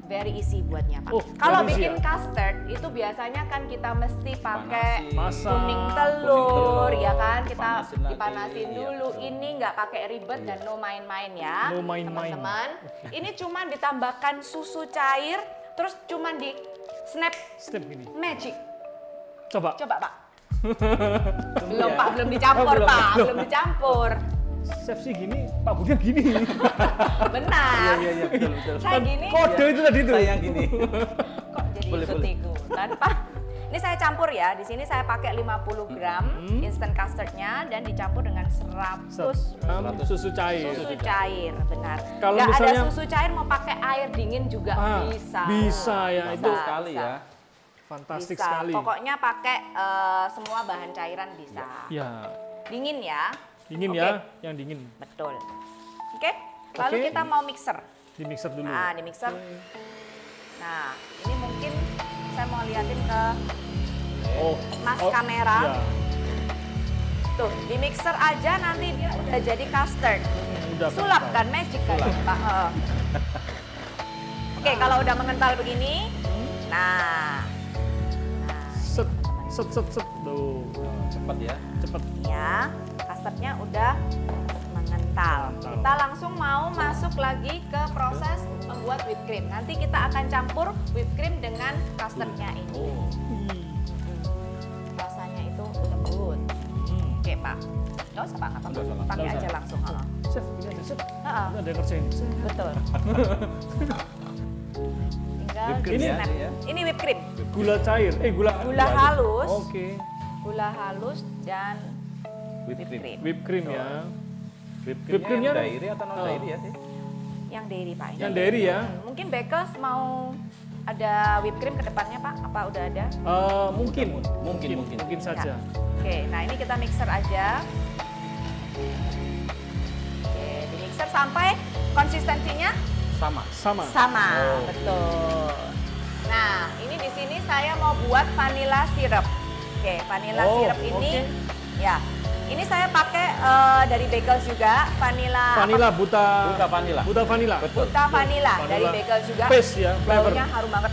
Speaker 3: very easy buatnya, Pak.
Speaker 2: Oh,
Speaker 3: Kalau
Speaker 2: very easy
Speaker 3: bikin
Speaker 2: ya?
Speaker 3: custard itu biasanya kan kita mesti pakai
Speaker 1: Panasin.
Speaker 2: Masak.
Speaker 3: kuning telur,
Speaker 1: telur,
Speaker 3: ya kan? Kita
Speaker 1: dipanasin lagi.
Speaker 3: dipanasin
Speaker 1: Iya,
Speaker 3: dulu.
Speaker 1: betul.
Speaker 3: Ini nggak pakai ribet dan no main-main ya,
Speaker 2: No main-main.
Speaker 3: teman-teman. Ini cuma ditambahkan susu cair, terus cuma di snap
Speaker 2: Step gini.
Speaker 3: magic.
Speaker 2: Coba.
Speaker 3: Coba, Pak.
Speaker 1: Belum
Speaker 3: Pak, belum dicampur,
Speaker 2: belum,
Speaker 3: Pak.
Speaker 2: belum.
Speaker 3: Belum dicampur.
Speaker 2: Chef sih gini, Pak Budi gini.
Speaker 3: Benar.
Speaker 1: Iya betul betul.
Speaker 3: Saya gini,
Speaker 2: Kode itu tadi tuh.
Speaker 1: Saya yang gini.
Speaker 3: kok jadi
Speaker 1: Boleh,
Speaker 3: ikut-ikutan, Pak? Ini saya campur ya. Di sini saya pakai 50 gram instant custardnya dan dicampur dengan 100
Speaker 2: Susu cair.
Speaker 3: susu cair, benar.
Speaker 2: Kalau
Speaker 3: Nggak
Speaker 2: misalnya-
Speaker 3: ada susu cair mau pakai air dingin juga bisa.
Speaker 2: Bisa ya, itu
Speaker 1: Mantap sekali ya.
Speaker 2: fantastik
Speaker 3: Bisa.
Speaker 2: sekali.
Speaker 3: Pokoknya pakai semua bahan cairan bisa.
Speaker 2: Ya,
Speaker 3: Dingin ya.
Speaker 2: dingin
Speaker 3: Oke.
Speaker 2: ya, yang dingin.
Speaker 3: Betul. Oke. Lalu
Speaker 2: Oke.
Speaker 3: kita mau mixer.
Speaker 2: Di mixer dulu.
Speaker 3: Nah, di mixer. Nah, ini mungkin saya mau liatin ke
Speaker 2: Oh,
Speaker 3: Mas
Speaker 2: oh,
Speaker 3: kamera.
Speaker 2: ya.
Speaker 3: Tuh, di mixer aja nanti dia udah jadi custard.
Speaker 2: Udah
Speaker 3: Sulap
Speaker 2: kental.
Speaker 3: kan, magic kan, Pak. Oke, kalau udah mengental begini, nah,
Speaker 2: Set, set, set, set. Tuh,
Speaker 1: Cepat ya.
Speaker 2: cepet.
Speaker 3: ya, custardnya udah mengental. Kita langsung mau masuk lagi ke proses membuat whipped cream. Nanti kita akan campur whipped cream dengan custardnya ini.
Speaker 1: Oh.
Speaker 3: Rasanya itu lembut. Oke, Pak. Nggak usah, Pak. Nggak apa-apa.
Speaker 1: Nggak usah.
Speaker 3: Pakai
Speaker 2: Nggak
Speaker 3: aja
Speaker 2: usah.
Speaker 3: langsung.
Speaker 2: Chef, ini ada chef.
Speaker 3: Heeh.
Speaker 2: Ini ada yang ngerjain. Chef.
Speaker 3: Betul. Tinggal
Speaker 1: Whipped cream
Speaker 3: di
Speaker 1: ya,
Speaker 3: snap.
Speaker 1: ini ya.
Speaker 3: Ini whipped cream.
Speaker 2: Gula cair, gula
Speaker 3: halus.
Speaker 2: Oke.
Speaker 3: Gula halus dan
Speaker 1: Whipped
Speaker 3: whipped
Speaker 1: cream.
Speaker 3: cream.
Speaker 2: Whipped cream ya.
Speaker 1: Whipped
Speaker 2: Whipped
Speaker 1: creamnya
Speaker 2: creamnya-
Speaker 1: dairy atau non dairy ya sih?
Speaker 3: Yang dairy, Pak.
Speaker 2: Yang dairy ya.
Speaker 3: Mungkin Bakers mau ada whipped cream ke depannya, Pak? Apa udah ada?
Speaker 2: Mungkin.
Speaker 1: Mungkin.
Speaker 2: Mungkin saja.
Speaker 3: Oke, nah ini kita mixer aja. Oke, di mixer sampai konsistensinya
Speaker 1: Sama.
Speaker 2: Sama.
Speaker 3: sama.
Speaker 2: Oh.
Speaker 3: Betul. Nah, ini di sini saya mau buat vanilla syrup. Oke, vanilla
Speaker 2: Oh,
Speaker 3: syrup ini
Speaker 2: oke.
Speaker 3: ya. Ini saya pakai dari Bagels juga, vanilla
Speaker 2: Vanilla buta.
Speaker 1: Buta vanilla.
Speaker 2: Buta vanilla.
Speaker 1: Betul.
Speaker 3: buta vanilla dari
Speaker 2: Vanilla
Speaker 3: Bagels juga.
Speaker 2: paste ya, flavor.
Speaker 3: Baunya harum banget.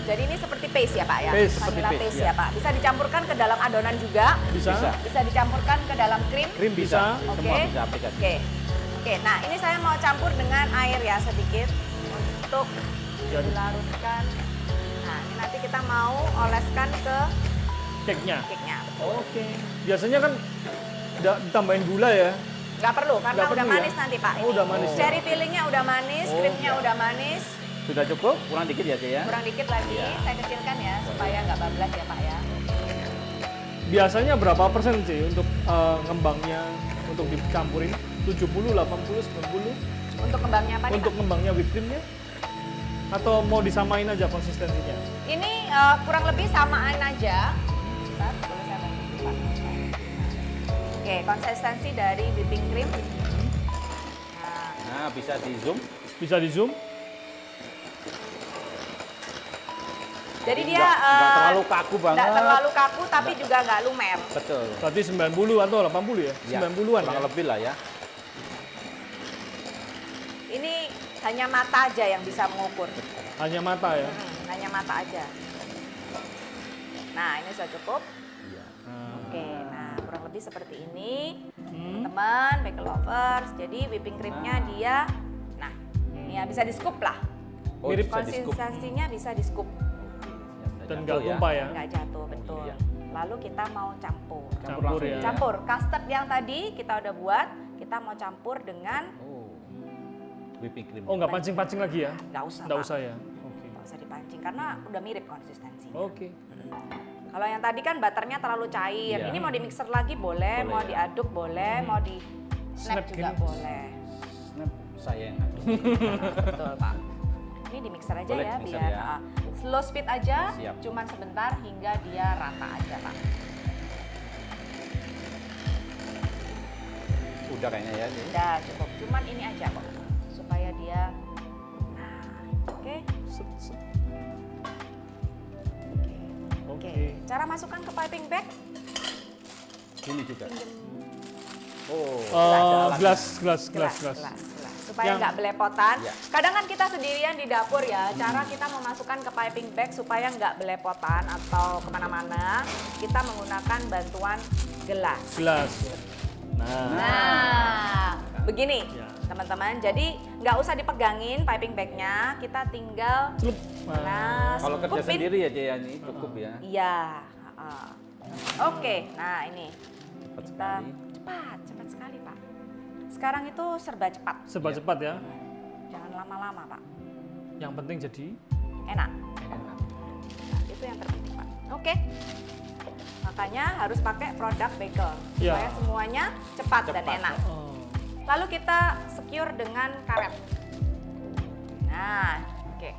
Speaker 3: Jadi ini seperti paste ya, Pak ya?
Speaker 2: Paste,
Speaker 3: Vanilla
Speaker 1: seperti
Speaker 3: paste,
Speaker 1: paste,
Speaker 3: ya,
Speaker 1: ya.
Speaker 3: Pak. Bisa dicampurkan ke dalam adonan juga.
Speaker 2: Bisa.
Speaker 1: Bisa.
Speaker 3: Bisa dicampurkan ke dalam krim.
Speaker 2: Krim bisa.
Speaker 3: Oke.
Speaker 1: Semua bisa aplikasi.
Speaker 3: Oke. Oke, nah ini saya mau campur dengan air ya sedikit untuk
Speaker 2: Jadi.
Speaker 3: dilarutkan. Nah, ini nanti kita mau oleskan ke
Speaker 2: Cake-nya.
Speaker 3: cake-nya.
Speaker 2: Oke. Biasanya kan ditambahin gula ya.
Speaker 3: Nggak perlu, karena
Speaker 2: Nggak
Speaker 3: udah
Speaker 2: perlu ya?
Speaker 3: manis nanti, Pak.
Speaker 2: Oh, udah manis ya?
Speaker 3: Cherry fillingnya udah manis,
Speaker 2: Oh,
Speaker 3: krimnya
Speaker 2: iya.
Speaker 3: udah manis.
Speaker 1: Sudah cukup? Kurang dikit ya, Cek ya?
Speaker 3: Kurang dikit lagi,
Speaker 1: Iya.
Speaker 3: saya kecilkan ya, supaya nggak bablas ya, Pak ya.
Speaker 2: Biasanya berapa persen sih untuk ngembangnya untuk dicampurin? 70, 80, 90
Speaker 3: Untuk kembangnya apa nih,
Speaker 2: untuk ngembangnya whipped creamnya? Atau mau disamain aja konsistensinya?
Speaker 3: Pak? Ini kurang lebih samaan aja. Bentar, boleh saya bantu, Pak? Oke, konsistensi dari whipping cream. Nah,
Speaker 1: Nah, bisa di zoom.
Speaker 2: Bisa di zoom?
Speaker 3: jadi dia
Speaker 1: nggak terlalu kaku banget.
Speaker 3: nggak terlalu kaku, tapi juga nggak lumer.
Speaker 1: Betul.
Speaker 2: Berarti 90 atau 80 ya?
Speaker 1: Ya,
Speaker 2: 90-an
Speaker 1: kurang
Speaker 2: ya?
Speaker 1: lebih lah ya.
Speaker 3: Ini hanya mata aja yang bisa mengukur.
Speaker 2: Hanya mata ya?
Speaker 3: Hanya mata aja. Nah, ini sudah cukup.
Speaker 1: Iya.
Speaker 3: Oke, nah kurang lebih seperti ini.
Speaker 2: Hmm.
Speaker 3: Teman, bagel lovers. Jadi whipping creamnya dia, nah, ya bisa di scoop lah.
Speaker 1: Oh,
Speaker 2: Mirip
Speaker 1: bisa di scoop.
Speaker 3: Konsistensinya bisa di scoop,
Speaker 2: Dan
Speaker 1: Jatuh
Speaker 2: nggak tumpah ya?
Speaker 3: nggak jatuh, betul.
Speaker 1: iya.
Speaker 3: Lalu kita mau campur.
Speaker 2: Campur
Speaker 1: langsung
Speaker 2: ya?
Speaker 3: Campur custard yang tadi kita udah buat, kita mau campur dengan
Speaker 1: Oh. Whipping cream.
Speaker 2: Oh nggak pancing-pancing lagi ya?
Speaker 3: nggak usah,
Speaker 2: Nggak
Speaker 3: Pak.
Speaker 2: usah ya? Oke.
Speaker 3: Nggak usah dipancing karena udah mirip konsistensinya.
Speaker 2: Oke.
Speaker 3: Kalau yang tadi kan butternya terlalu cair,
Speaker 1: Iya.
Speaker 3: ini mau di mixer lagi boleh,
Speaker 1: Boleh
Speaker 3: mau
Speaker 1: ya.
Speaker 3: diaduk boleh, mau di snap
Speaker 2: Snap
Speaker 3: juga
Speaker 2: gini.
Speaker 3: boleh.
Speaker 1: Snap saya yang aduk.
Speaker 3: Betul, Pak. Ini di mixer aja
Speaker 1: Boleh
Speaker 3: ya
Speaker 1: di mixer
Speaker 3: biar
Speaker 1: ya.
Speaker 3: slow speed aja,
Speaker 1: Siap.
Speaker 3: cuman sebentar hingga dia rata aja Pak.
Speaker 1: Udah kayaknya ya.
Speaker 3: Udah cukup, cuman ini aja kok, supaya dia, nah, oke.
Speaker 2: Set, set.
Speaker 3: Oke,
Speaker 2: Oke.
Speaker 3: cara masukkan ke piping bag,
Speaker 1: Ini juga.
Speaker 3: pinjem
Speaker 1: Oh.
Speaker 2: Gelas.
Speaker 3: supaya
Speaker 2: Yang-
Speaker 3: nggak belepotan.
Speaker 1: Ya.
Speaker 3: Kadang kan kita sendirian di dapur ya, cara kita memasukkan ke piping bag supaya nggak belepotan atau kemana-mana, kita menggunakan bantuan gelas.
Speaker 2: Gelas. Nah.
Speaker 3: Nah, begini
Speaker 2: Ya.
Speaker 3: teman-teman, jadi nggak usah dipegangin piping bagnya, kita tinggal
Speaker 2: Celup.
Speaker 3: nah,
Speaker 1: Kalau kerja
Speaker 3: skupin.
Speaker 1: sendiri ya Jaya ini cukup ya.
Speaker 3: Iya. heeh. Oke, nah ini
Speaker 1: Cepat
Speaker 3: kita
Speaker 1: sekali.
Speaker 3: cepat sekali Pak. Sekarang itu serba cepat,
Speaker 2: Cepat-cepat ya.
Speaker 3: jangan lama-lama Pak.
Speaker 2: Yang penting jadi
Speaker 3: Enak.
Speaker 1: Enak.
Speaker 3: Nah, itu yang terpenting Pak. Oke. Makanya harus pakai produk bagel
Speaker 2: Ya.
Speaker 3: supaya semuanya cepat dan
Speaker 1: Cepat.
Speaker 3: enak.
Speaker 2: oh,
Speaker 3: Lalu kita secure dengan karet. Nah, oke.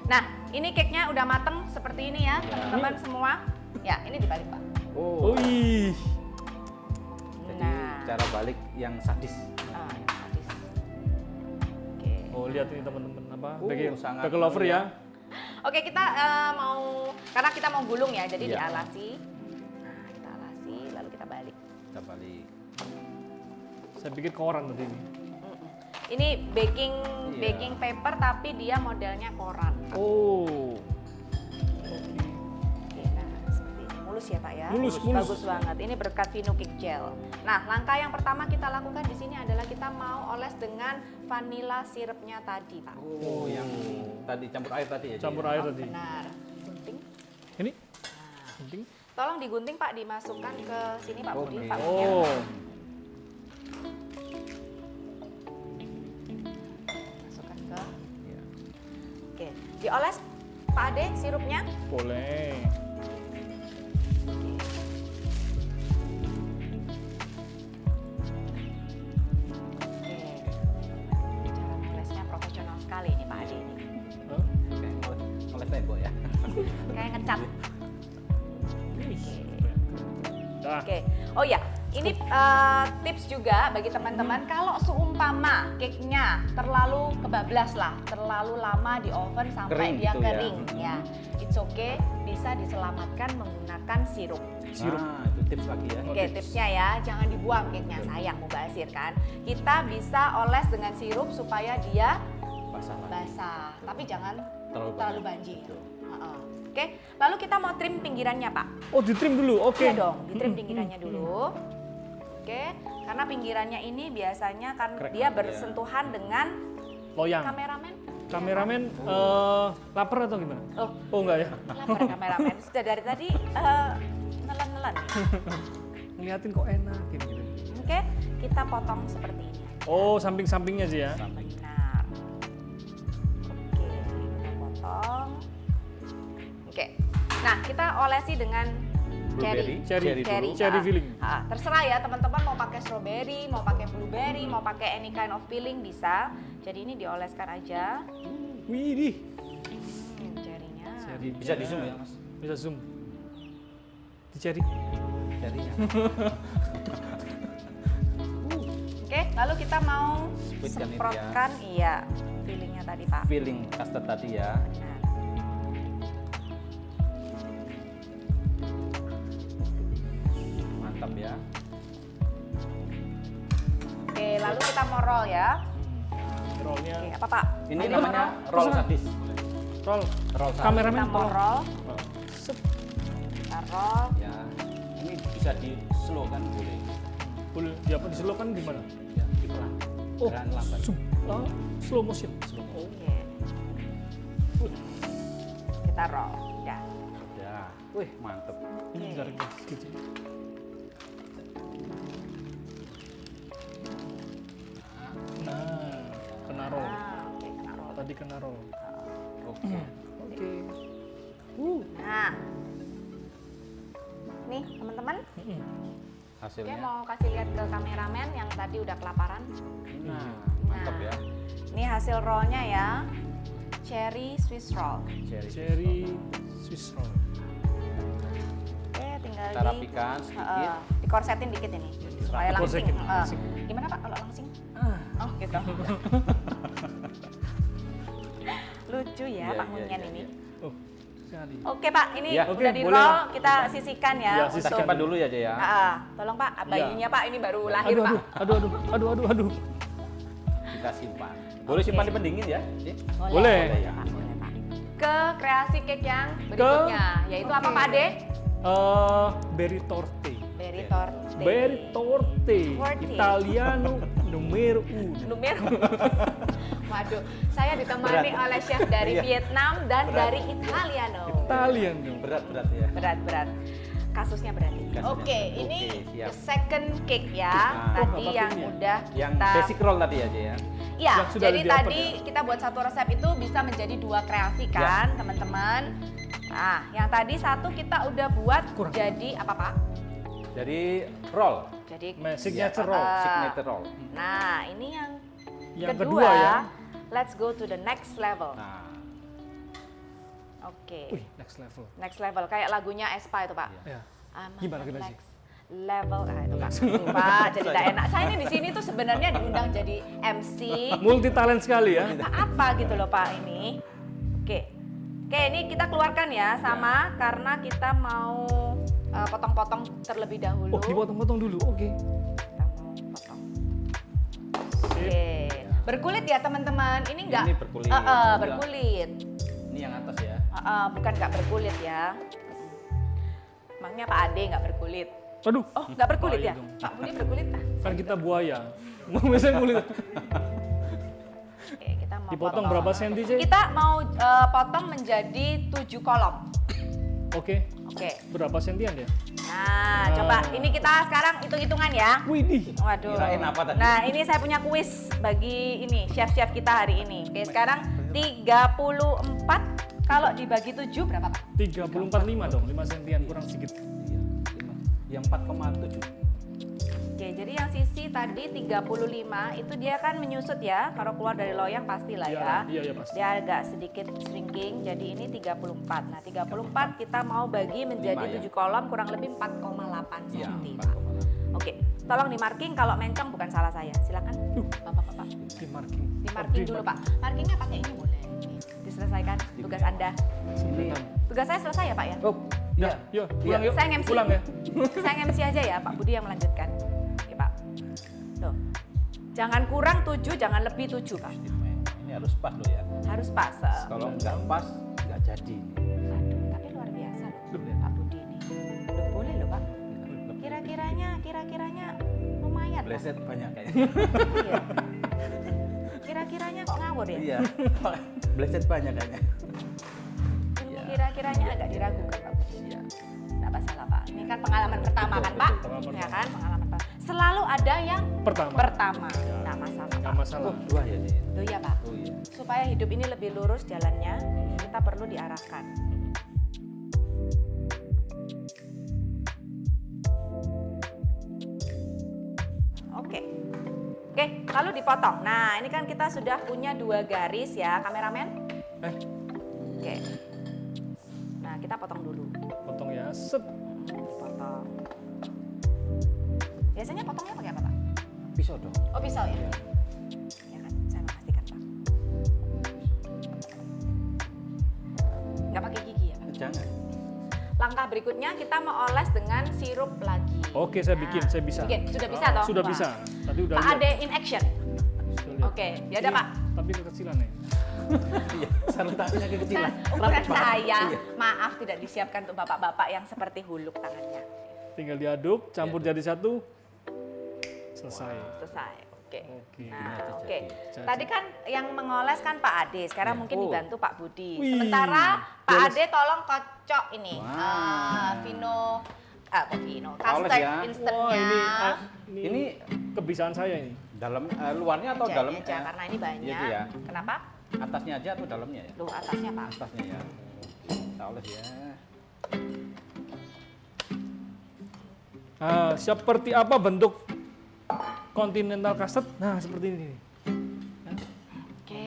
Speaker 3: Nah, ini cake-nya udah mateng seperti ini ya, teman-teman semua. Ya, ini dibalik Pak.
Speaker 1: Oh.
Speaker 2: wih.
Speaker 1: Jadi
Speaker 3: Nah.
Speaker 1: cara balik yang sadis.
Speaker 3: Ah, yang habis. Oke.
Speaker 2: Oh, lihat ini teman-teman apa?
Speaker 1: Sangat
Speaker 2: Bagel lover ya.
Speaker 3: Oke, kita mau karena kita mau gulung ya, jadi
Speaker 1: Iya.
Speaker 3: dialasi. Nah, kita alasi, lalu kita balik.
Speaker 1: Kita balik.
Speaker 2: Saya pikir koran tadi ini.
Speaker 3: Ini baking
Speaker 1: Iya.
Speaker 3: baking paper tapi dia modelnya koran.
Speaker 2: Oh.
Speaker 3: Oke, nah seperti ini. Mulus ya Pak ya.
Speaker 2: Mulus.
Speaker 3: Bagus banget. Ini berkat Vino Cake Gel. Nah, langkah yang pertama kita lakukan di sini adalah kita mau oles dengan vanilla sirupnya tadi, Pak.
Speaker 1: Oh, yang tadi campur air tadi ya. Jaya?
Speaker 2: Campur air tadi.
Speaker 3: Benar. Gunting.
Speaker 2: Ini
Speaker 3: Nah,
Speaker 2: penting.
Speaker 3: tolong digunting Pak, dimasukkan ke sini Pak Budi,
Speaker 1: Oke.
Speaker 3: Pak Budi.
Speaker 2: Oh.
Speaker 3: Masukkan ke.
Speaker 1: Iya.
Speaker 3: Oke, dioles Pak Ade sirupnya.
Speaker 2: Boleh.
Speaker 3: Oke. Oke. Cara olesnya profesional sekali nih Pak Ade ini.
Speaker 2: Hah?
Speaker 1: Kayak ngoles tembok ya.
Speaker 3: Kayak ngecat.
Speaker 2: Dah.
Speaker 3: Oke. Oh ya, ini tips juga bagi teman-teman kalau seumpama cake-nya terlalu kebablas lah, terlalu lama di oven sampai
Speaker 1: Kering
Speaker 3: dia
Speaker 1: gitu ya.
Speaker 3: kering ya. It's okay, bisa diselamatkan menggunakan sirup.
Speaker 2: Sirup.
Speaker 1: Ah, itu tips lagi ya.
Speaker 3: Oke, tipsnya ya, jangan dibuang cake-nya, sayang mubazir kan. Kita bisa oles dengan sirup supaya dia
Speaker 1: Basah lagi.
Speaker 3: basah, tapi jangan
Speaker 1: Terlalu
Speaker 3: terlalu
Speaker 1: banyak.
Speaker 3: banjir.
Speaker 1: Betul.
Speaker 3: Heeh. Oke, lalu kita mau trim pinggirannya Pak.
Speaker 2: Oh, ditrim dulu. Oke.
Speaker 3: Iya dong, ditrim pinggirannya dulu. Oke, karena pinggirannya ini biasanya kan
Speaker 1: Crack
Speaker 3: dia
Speaker 1: nanti ya.
Speaker 3: bersentuhan dengan
Speaker 2: Loyang.
Speaker 3: kameramen.
Speaker 2: Kameramen lapar atau gimana?
Speaker 3: Oh,
Speaker 2: Oh, enggak ya.
Speaker 3: lapar kameramen. Sudah dari tadi nelan-nelan.
Speaker 2: Ngeliatin kok enak gitu.
Speaker 3: Oke, kita potong seperti ini.
Speaker 2: Oh, samping-sampingnya sih ya.
Speaker 1: Samping.
Speaker 3: Benar. Oke, kita potong. Oke, nah kita olesi dengan cherry.
Speaker 1: Cherry dulu.
Speaker 2: Cherry filling.
Speaker 3: Terserah ya teman-teman mau pakai strawberry, mau pakai blueberry, mau pakai any kind of filling bisa. Jadi ini dioleskan aja.
Speaker 2: Widih.
Speaker 3: Cherry-nya.
Speaker 2: Cherry.
Speaker 1: Bisa di zoom ya, Mas?
Speaker 2: Bisa zoom. Di cherry.
Speaker 1: Cherry-nya.
Speaker 3: Oke, lalu kita mau
Speaker 1: Squeeze-kan ini ya.
Speaker 3: semprotkan iya fillingnya tadi Pak.
Speaker 1: Filling custard tadi ya.
Speaker 3: Benar.
Speaker 1: Mantap ya.
Speaker 3: Oke, lalu kita mau roll ya.
Speaker 2: Rollnya.
Speaker 3: Oke, apa Pak?
Speaker 1: Ini
Speaker 3: Mau
Speaker 1: namanya
Speaker 3: roll?
Speaker 1: roll sadis.
Speaker 2: Roll.
Speaker 1: Roll sadis.
Speaker 2: Kameramen
Speaker 3: Kita mau
Speaker 2: tolong.
Speaker 3: roll,
Speaker 2: Sep.
Speaker 3: kita roll.
Speaker 1: Ya. Ini bisa di slow kan boleh.
Speaker 2: Boleh di apa diselokan gimana?
Speaker 1: Ya, di pelan.
Speaker 2: Oh,
Speaker 1: Gerakan lambat.
Speaker 2: zoom. Oh, slow motion.
Speaker 1: Slow motion.
Speaker 3: Oke. Kita roll. Udah.
Speaker 1: Ya. Wih, mantep.
Speaker 2: Ini
Speaker 3: Oke.
Speaker 2: garis gitu. Nah, kena roll.
Speaker 3: Oke, kena roll.
Speaker 2: Tadi kena roll.
Speaker 1: Oke.
Speaker 2: Oke.
Speaker 3: Nah. Nih, teman-teman. Oke,
Speaker 1: Hasilnya.
Speaker 3: mau kasih lihat ke kameramen yang tadi udah kelaparan.
Speaker 1: Nah, mantap ya.
Speaker 3: Ini hasil rollnya ya. cherry Swiss roll.
Speaker 2: Cherry Swiss roll.
Speaker 3: Oke, tinggal
Speaker 1: Kita rapikan sedikit.
Speaker 3: dikorsetin dikit ini supaya langsing.
Speaker 2: Dikorsetin, langsing.
Speaker 3: Gimana Pak kalau langsing? Oh gitu. Lucu ya
Speaker 1: Iya,
Speaker 3: Pak
Speaker 1: iya,
Speaker 3: Munyan
Speaker 1: iya,
Speaker 3: ini.
Speaker 1: iya.
Speaker 2: Oh, sekali.
Speaker 3: Oke Pak, ini
Speaker 1: Ya,
Speaker 2: oke,
Speaker 3: udah di
Speaker 2: boleh,
Speaker 3: roll,
Speaker 2: Pak.
Speaker 3: kita sisihkan ya.
Speaker 2: Iya,
Speaker 1: Kita
Speaker 2: sisihkan.
Speaker 1: simpan dulu ya, ya.
Speaker 3: Tolong Pak, bayinya Pak ini baru lahir
Speaker 2: Aduh,
Speaker 3: Pak.
Speaker 2: aduh.
Speaker 1: Kita simpan. Boleh simpan
Speaker 3: Oke.
Speaker 1: di pendingin ya? Ci?
Speaker 2: Boleh.
Speaker 3: ya Pak, boleh Pak. Ke kreasi cake yang berikutnya, yaitu apa Pak Ade?
Speaker 2: Berry torte.
Speaker 3: Berry torte.
Speaker 2: Berry torte.
Speaker 3: Torte.
Speaker 2: Italiano numero uno.
Speaker 3: Numero. Waduh, saya ditemani oleh chef dari
Speaker 1: Iya.
Speaker 3: Vietnam dan
Speaker 1: Berat.
Speaker 3: dari Italiano.
Speaker 2: Italiano.
Speaker 1: Berat-berat ya.
Speaker 3: Berat. Kasusnya berat ini.
Speaker 1: Kasusnya
Speaker 3: Oke,
Speaker 1: berat.
Speaker 3: ini
Speaker 1: Oke, siap.
Speaker 3: the second cake ya.
Speaker 1: Nah.
Speaker 3: Tadi
Speaker 2: Apa
Speaker 3: yang
Speaker 2: ini ya?
Speaker 3: udah
Speaker 1: Yang
Speaker 3: kita
Speaker 1: basic roll tadi aja ya.
Speaker 3: Ya,
Speaker 2: Yang sudah
Speaker 3: jadi
Speaker 2: di-open
Speaker 3: tadi kita buat satu resep itu bisa menjadi 2 kreasi kan, teman-teman. Nah, yang tadi satu kita udah buat
Speaker 2: Kurang.
Speaker 3: jadi apa Pak?
Speaker 1: Jadi roll.
Speaker 3: Jadi
Speaker 2: Signature
Speaker 1: Ya,
Speaker 2: roll.
Speaker 1: signature roll.
Speaker 3: Nah, ini yang
Speaker 2: Yang
Speaker 3: kedua,
Speaker 2: kedua ya.
Speaker 3: let's go to the next level.
Speaker 1: Nah,
Speaker 3: Oke.
Speaker 2: Wih, next level.
Speaker 3: Next level kayak lagunya Aespa itu, Pak.
Speaker 2: Ya.
Speaker 3: I'm on
Speaker 2: Gimana,
Speaker 3: the
Speaker 2: gimana sih?
Speaker 3: next level itu Pak. Tuh, Pak, jadi tidak enak. Saya ini di sini tuh sebenarnya diundang jadi MC.
Speaker 2: Multi talent sekali ya.
Speaker 3: Apa gitu loh Pak ini. Oke. Oke, ini kita keluarkan ya sama karena kita mau potong-potong terlebih dahulu.
Speaker 2: Oh, dipotong-potong dulu. Oke.
Speaker 3: Kita mau potong. Oke. Berkulit ya teman-teman. Ini enggak
Speaker 1: Ini berkulit.
Speaker 3: berkulit.
Speaker 1: ini yang atas ya.
Speaker 3: Bukan nggak berkulit ya. Emangnya Pak Ade nggak berkulit?
Speaker 2: Aduh.
Speaker 3: Oh, nggak berkulit
Speaker 2: Bahaya
Speaker 3: ya?
Speaker 2: dong.
Speaker 3: Pak Budi berkulit?
Speaker 2: Kan kita buaya. Mau misalnya kulit.
Speaker 3: Oke, kita mau
Speaker 2: Dipotong
Speaker 3: potong.
Speaker 2: berapa senti, Cek?
Speaker 3: Kita mau potong menjadi 7 kolom.
Speaker 2: Oke.
Speaker 3: Oke.
Speaker 2: Berapa sentian ya?
Speaker 3: Nah, coba ini kita sekarang hitung-hitungan ya.
Speaker 2: Widih.
Speaker 3: Waduh.
Speaker 1: Kirain apa tadi?
Speaker 3: Nah, ini saya punya kuis bagi ini chef-chef kita hari ini. Oke, sekarang 34 kalau dibagi 7 berapa, Pak?
Speaker 2: 34,5 dong, 5 sentian kurang sedikit.
Speaker 1: Iya, lima. Yang 4,7.
Speaker 3: Oke, jadi yang sisi tadi 35 itu dia kan menyusut ya. Kalau keluar dari loyang pastilah ya.
Speaker 2: Iya, pasti.
Speaker 3: Dia agak sedikit shrinking, jadi ini 34. Nah, 34 kita mau bagi menjadi 7
Speaker 1: Lima, ya?
Speaker 3: kolom kurang lebih 4,8
Speaker 1: Iya,
Speaker 3: cm.
Speaker 1: 4,8.
Speaker 3: Oke, tolong di marking kalau mencong bukan salah saya. Silakan. Bapak-bapak.
Speaker 2: Di marking.
Speaker 3: Di marking dulu, Pak. Markingnya pakai ini boleh. Nih, diselesaikan tugas Anda.
Speaker 1: Ini
Speaker 3: Tugas saya selesai ya, Pak ya?
Speaker 1: oh, iya.
Speaker 2: Nah, yuk, pulang yuk.
Speaker 3: Saya MC.
Speaker 2: Pulang ya.
Speaker 3: Saya MC aja ya, Pak Budi yang melanjutkan. Oke, Pak. Tuh. Jangan kurang 7, jangan lebih 7, Pak.
Speaker 1: Ini harus pas loh ya.
Speaker 3: Harus pas.
Speaker 1: Kalau nggak pas, nggak jadi.
Speaker 3: Aduh, tapi luar biasa loh, Pak Budi ini. Aduh, boleh loh, Pak. Kira-kiranya lumayan. Pak.
Speaker 1: Bleset banyak kayaknya.
Speaker 3: Iya. Kira-kiranya kok ngawur ya?
Speaker 1: Iya. Bleset banyak kayaknya.
Speaker 3: Ilmu kira-kiranya agak diragukan, Pak Budi.
Speaker 1: Iya.
Speaker 3: Nggak masalah, Pak. Ini kan pengalaman pertama
Speaker 1: Betul,
Speaker 3: kan, Pak?
Speaker 1: betul,
Speaker 2: pengalaman
Speaker 3: Ya kan, pengalaman pertama. Selalu ada yang
Speaker 2: Pertama.
Speaker 3: pertama. Nggak masalah,
Speaker 2: Nggak
Speaker 3: Pak.
Speaker 2: masalah.
Speaker 1: Oh, dua ya nih.
Speaker 3: Tuh ya, Pak.
Speaker 1: Oh iya.
Speaker 3: Supaya hidup ini lebih lurus jalannya, kita perlu diarahkan. Oke. Oke, lalu dipotong. Nah, ini kan kita sudah punya 2 garis ya, kameramen. Oke. Nah, kita potong dulu.
Speaker 2: Potong ya. Set.
Speaker 3: Potong. Biasanya potongnya pakai apa, Pak?
Speaker 1: Pisau dong.
Speaker 3: Oh, pisau ya? Ya kan, saya memastikan, Pak. Nggak pakai gigi ya, Pak?
Speaker 1: Jangan.
Speaker 3: Langkah berikutnya kita meoles dengan sirup lagi.
Speaker 2: Oke, saya bikin,
Speaker 3: Nah,
Speaker 2: saya bisa.
Speaker 3: bikin. Sudah bisa toh?
Speaker 2: Sudah
Speaker 3: Wah.
Speaker 2: bisa. Tadi udah
Speaker 3: Pak
Speaker 2: lihat.
Speaker 3: Ade in action.
Speaker 2: Sudah lihat.
Speaker 3: Oke, ya udah,
Speaker 2: Iya,
Speaker 3: Pak.
Speaker 2: Tapi kekecilan ya.
Speaker 1: Iya, sarung tangannya kekecilan.
Speaker 3: Ukuran
Speaker 1: Rapet banget.
Speaker 3: saya,
Speaker 1: Iya.
Speaker 3: maaf tidak disiapkan untuk bapak-bapak yang seperti huluk tangannya.
Speaker 2: Tinggal diaduk, campur
Speaker 1: Diaduk.
Speaker 2: jadi satu. Selesai.
Speaker 3: Selesai. Oke.
Speaker 2: Oke.
Speaker 3: Nah,
Speaker 1: Jadi.
Speaker 3: oke.
Speaker 2: Jadi.
Speaker 3: Tadi kan yang mengoles kan Pak Ade, sekarang
Speaker 1: Iya.
Speaker 3: mungkin
Speaker 1: Oh.
Speaker 3: dibantu Pak Budi.
Speaker 2: Wih,
Speaker 3: Sementara Pak
Speaker 2: jelas.
Speaker 3: Ade tolong kocok ini.
Speaker 1: Wah.
Speaker 3: Vino, kok Vino,
Speaker 1: Oles
Speaker 3: custard
Speaker 1: ya.
Speaker 3: instannya.
Speaker 2: Ini kebiasaan saya ini.
Speaker 1: Dalam luarnya atau
Speaker 3: Aja,
Speaker 1: dalam?
Speaker 3: aja, karena ini banyak.
Speaker 1: Itu ya.
Speaker 3: Kenapa?
Speaker 1: Atasnya aja atau dalamnya ya?
Speaker 3: Loh, atasnya Pak.
Speaker 1: Atasnya ya. Kita oles ya.
Speaker 2: Seperti apa bentuk continental custard? Nah, seperti ini.
Speaker 3: Oke.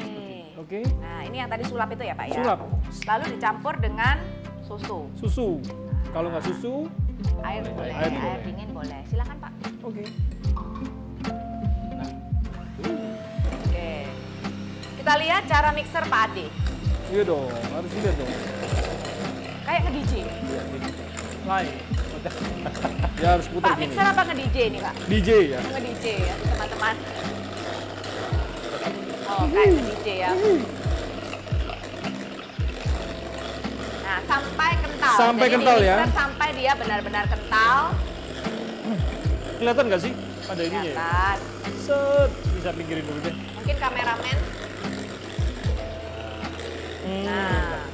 Speaker 2: Oke.
Speaker 3: Nah, ini yang tadi sulap itu ya Pak ya?
Speaker 2: Sulap.
Speaker 3: Lalu dicampur dengan susu.
Speaker 2: Susu. Kalau nggak susu,
Speaker 3: Air
Speaker 2: Boleh,
Speaker 3: boleh,
Speaker 2: air
Speaker 3: air,
Speaker 2: boleh.
Speaker 3: dingin boleh. Silakan Pak.
Speaker 2: oke.
Speaker 3: Oke. Kita lihat cara mixer Pak Ade.
Speaker 2: Iya dong, harus dilihat dong.
Speaker 3: Kayak nge-DJ.
Speaker 1: Iya, ini.
Speaker 2: Lain. Ya harus putar
Speaker 3: Pak
Speaker 2: gini.
Speaker 3: mixer apa nge-DJ nih Pak?
Speaker 2: DJ ya.
Speaker 3: Nge-DJ ya teman-teman. Oh, kayak nge-DJ ya. Nah, sampai kental.
Speaker 2: Sampai
Speaker 3: Jadi
Speaker 2: kental
Speaker 3: di
Speaker 2: ya.
Speaker 3: mixer sampai dia benar-benar kental.
Speaker 2: Kelihatan nggak sih? Ada ininya ya?
Speaker 3: Kelihatan.
Speaker 2: Set. Bisa pinggirin dulu deh.
Speaker 3: Mungkin kameramen. Nah,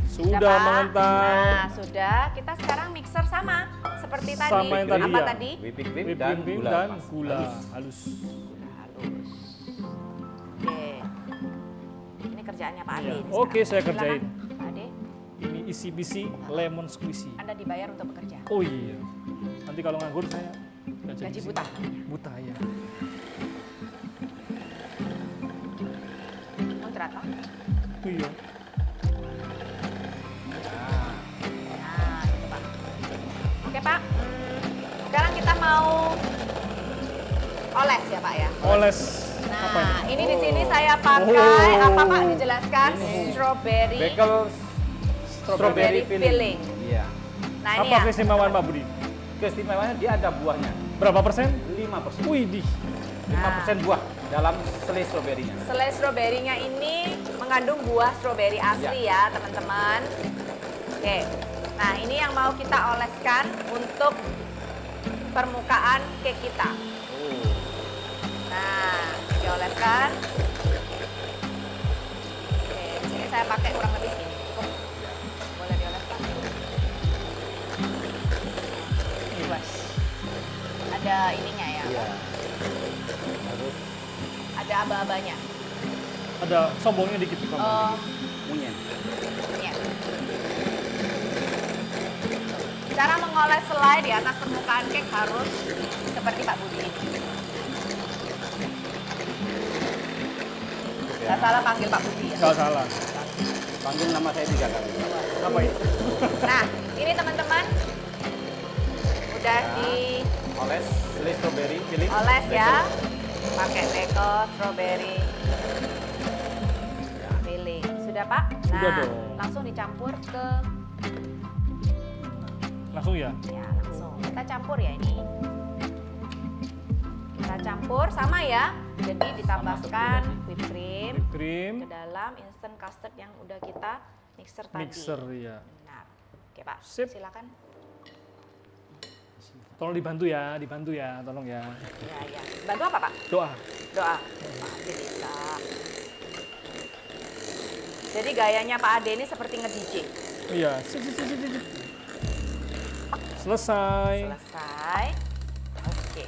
Speaker 2: Sudah
Speaker 3: Pak?
Speaker 2: mengental.
Speaker 3: Nah, sudah. Kita sekarang mixer sama seperti tadi.
Speaker 2: Sama yang tadi
Speaker 3: Apa
Speaker 2: ya.
Speaker 3: tadi?
Speaker 1: Whipping cream
Speaker 2: Whipping
Speaker 1: dan
Speaker 2: cream
Speaker 1: gula.
Speaker 2: dan
Speaker 1: Mas.
Speaker 2: gula halus.
Speaker 3: Halus. Oke. Ini kerjaannya Pak Ade.
Speaker 2: Iya.
Speaker 3: ini
Speaker 2: Oke,
Speaker 3: sekarang.
Speaker 2: saya
Speaker 3: Silakan,
Speaker 2: kerjain.
Speaker 3: Pak Ade,
Speaker 2: Ini isi bisi lemon squeezy.
Speaker 3: Anda dibayar untuk bekerja.
Speaker 2: Oh iya. Nanti kalau nganggur saya nggak jadi
Speaker 3: Gaji
Speaker 2: di sini.
Speaker 3: buta.
Speaker 2: Buta ya.
Speaker 3: Kontrak Pak.
Speaker 2: Iya.
Speaker 3: Nah, itu Pak. Oke Pak. Sekarang kita mau oles ya Pak ya.
Speaker 2: Oles. Apa
Speaker 3: Nah,
Speaker 2: ini?
Speaker 3: ini di sini saya pakai
Speaker 2: Oh.
Speaker 3: apa Pak? Dijelaskan
Speaker 1: Ini.
Speaker 3: strawberry
Speaker 1: Bagel
Speaker 3: strawberry filling.
Speaker 1: Iya.
Speaker 3: Nah, ini
Speaker 2: Apa
Speaker 3: ya.
Speaker 2: keistimewaan Pak Budi?
Speaker 1: Keistimewaannya dia ada buahnya.
Speaker 2: Berapa persen?
Speaker 1: 5%.
Speaker 2: Wih, di.
Speaker 1: 5% buah dalam selai stroberinya.
Speaker 3: Selai stroberinya ini mengandung buah stroberi asli ya, teman-teman. Oke. Nah, ini yang mau kita oleskan untuk permukaan cake kita.
Speaker 1: Oh.
Speaker 3: Nah, dioleskan. Oke, di sini saya pakai kurang lebih segini. Cukup. Boleh dioleskan. Luas. Ada ininya ya.
Speaker 1: Iya. Harus
Speaker 3: Ada aba-abanya.
Speaker 2: Ada sombongnya dikit Pak.
Speaker 3: Oh,
Speaker 1: munyen.
Speaker 3: iya. Cara mengoles selai di atas permukaan cake harus seperti Pak Budi ini. Nggak salah panggil Pak Budi ya.
Speaker 2: Nggak salah.
Speaker 1: Panggil nama saya 3 kali.
Speaker 2: Apa itu?
Speaker 3: Nah, ini teman-teman udah
Speaker 1: Oles selai stroberi filling.
Speaker 3: dioles ya. Pakai bagel strawberry filling. Sudah Pak? Nah,
Speaker 2: Sudah dong.
Speaker 3: langsung dicampur ke
Speaker 2: Langsung ya?
Speaker 3: ya langsung. Kita campur ya ini. Kita campur sama ya. Jadi ditambahkan whipped cream
Speaker 2: Krim.
Speaker 3: ke dalam instant custard yang udah kita mixer tadi.
Speaker 2: Mixer ya.
Speaker 3: Benar. Oke Pak,
Speaker 2: Sip.
Speaker 3: silakan.
Speaker 2: Tolong dibantu ya, tolong ya.
Speaker 3: Ya, ya. Bantu apa Pak?
Speaker 2: Doa.
Speaker 3: Doa. Pak Ade bisa. Jadi gayanya Pak Ade ini seperti nge-DJ.
Speaker 2: Iya. Sip, sip, sip, sip, sip. Selesai.
Speaker 3: Selesai. Oke.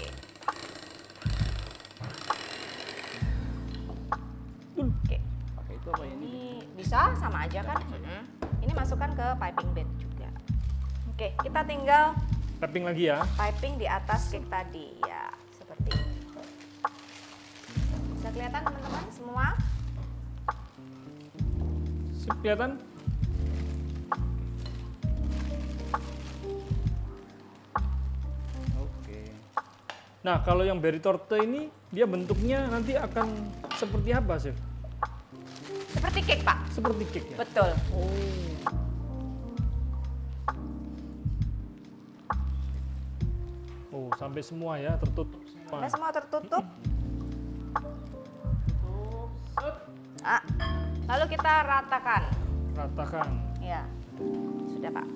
Speaker 3: Oke.
Speaker 1: Pakai itu apa ini?
Speaker 3: Ini bisa sama aja kan? Ini masukkan ke piping bed juga. Oke, kita tinggal
Speaker 2: Wrapping lagi ya.
Speaker 3: piping di atas cake tadi ya, seperti ini. Bisa kelihatan teman-teman semua?
Speaker 2: Sip, kelihatan?
Speaker 1: Oke.
Speaker 2: Nah, kalau yang berry torte ini dia bentuknya nanti akan seperti apa, Chef?
Speaker 3: Seperti cake Pak.
Speaker 2: Seperti cake ya?
Speaker 3: Betul.
Speaker 2: Oh, sampai semua ya, tertutup semua.
Speaker 3: Udah semua tertutup. Ah, lalu kita ratakan.
Speaker 2: Ratakan.
Speaker 3: Ya, sudah Pak.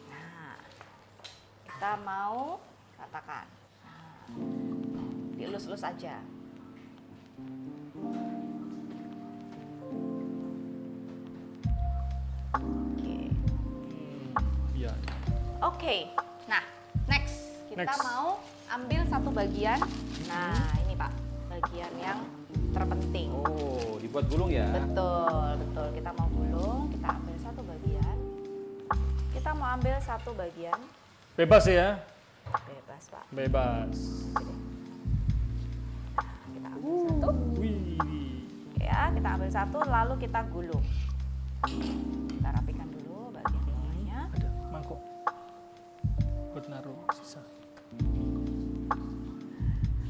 Speaker 3: Nah, kita mau ratakan. Nah, dielus-elus aja. Oke.
Speaker 2: Iya.
Speaker 3: Oke. Nah, next kita
Speaker 2: Next.
Speaker 3: mau ambil satu bagian. Nah, ini Pak, bagian yang terpenting.
Speaker 1: Oh, dibuat gulung ya?
Speaker 3: Betul, betul. Kita mau gulung, kita ambil satu bagian. Kita mau ambil satu bagian.
Speaker 2: Bebas ya?
Speaker 3: Bebas, Pak.
Speaker 2: Bebas.
Speaker 3: Kita ambil satu.
Speaker 2: Wih.
Speaker 3: ya, kita ambil satu lalu kita gulung. Kita rapikan dulu bagian bawahnya.
Speaker 2: Ada mangkok buat naruh sisa.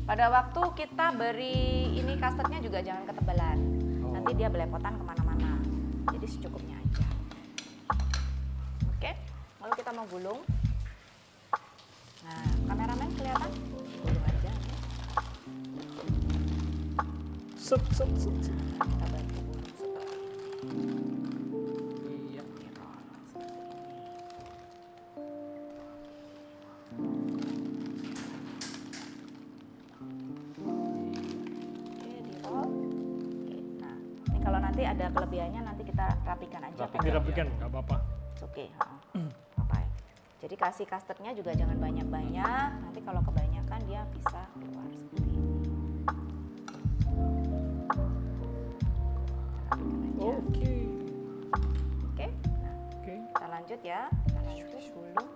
Speaker 3: Pada waktu kita beri ini custardnya juga jangan ketebalan, nanti dia belepotan kemana-mana. Jadi secukupnya aja. Oke, lalu kita mau gulung. Nah, kameramen kelihatan? Gulung aja.
Speaker 2: Set.
Speaker 3: Kita bantu gulung seperti ini.
Speaker 1: Iya.
Speaker 3: Dirol seperti ini. Oke, dirol. Oke, nah ini kalau nanti ada kelebihannya nanti kita rapikan aja.
Speaker 1: Rapikan.
Speaker 3: pakai-
Speaker 2: Dirapikan nggak apa-apa.
Speaker 3: Oke, apa ya? Jadi kasih custardnya juga jangan banyak-banyak. Nanti kalau kebanyakan dia bisa keluar seperti ini. Rapikan aja.
Speaker 2: Oke.
Speaker 3: Oke, nah,
Speaker 2: Oke.
Speaker 3: kita lanjut ya. Kita lanjut gulung.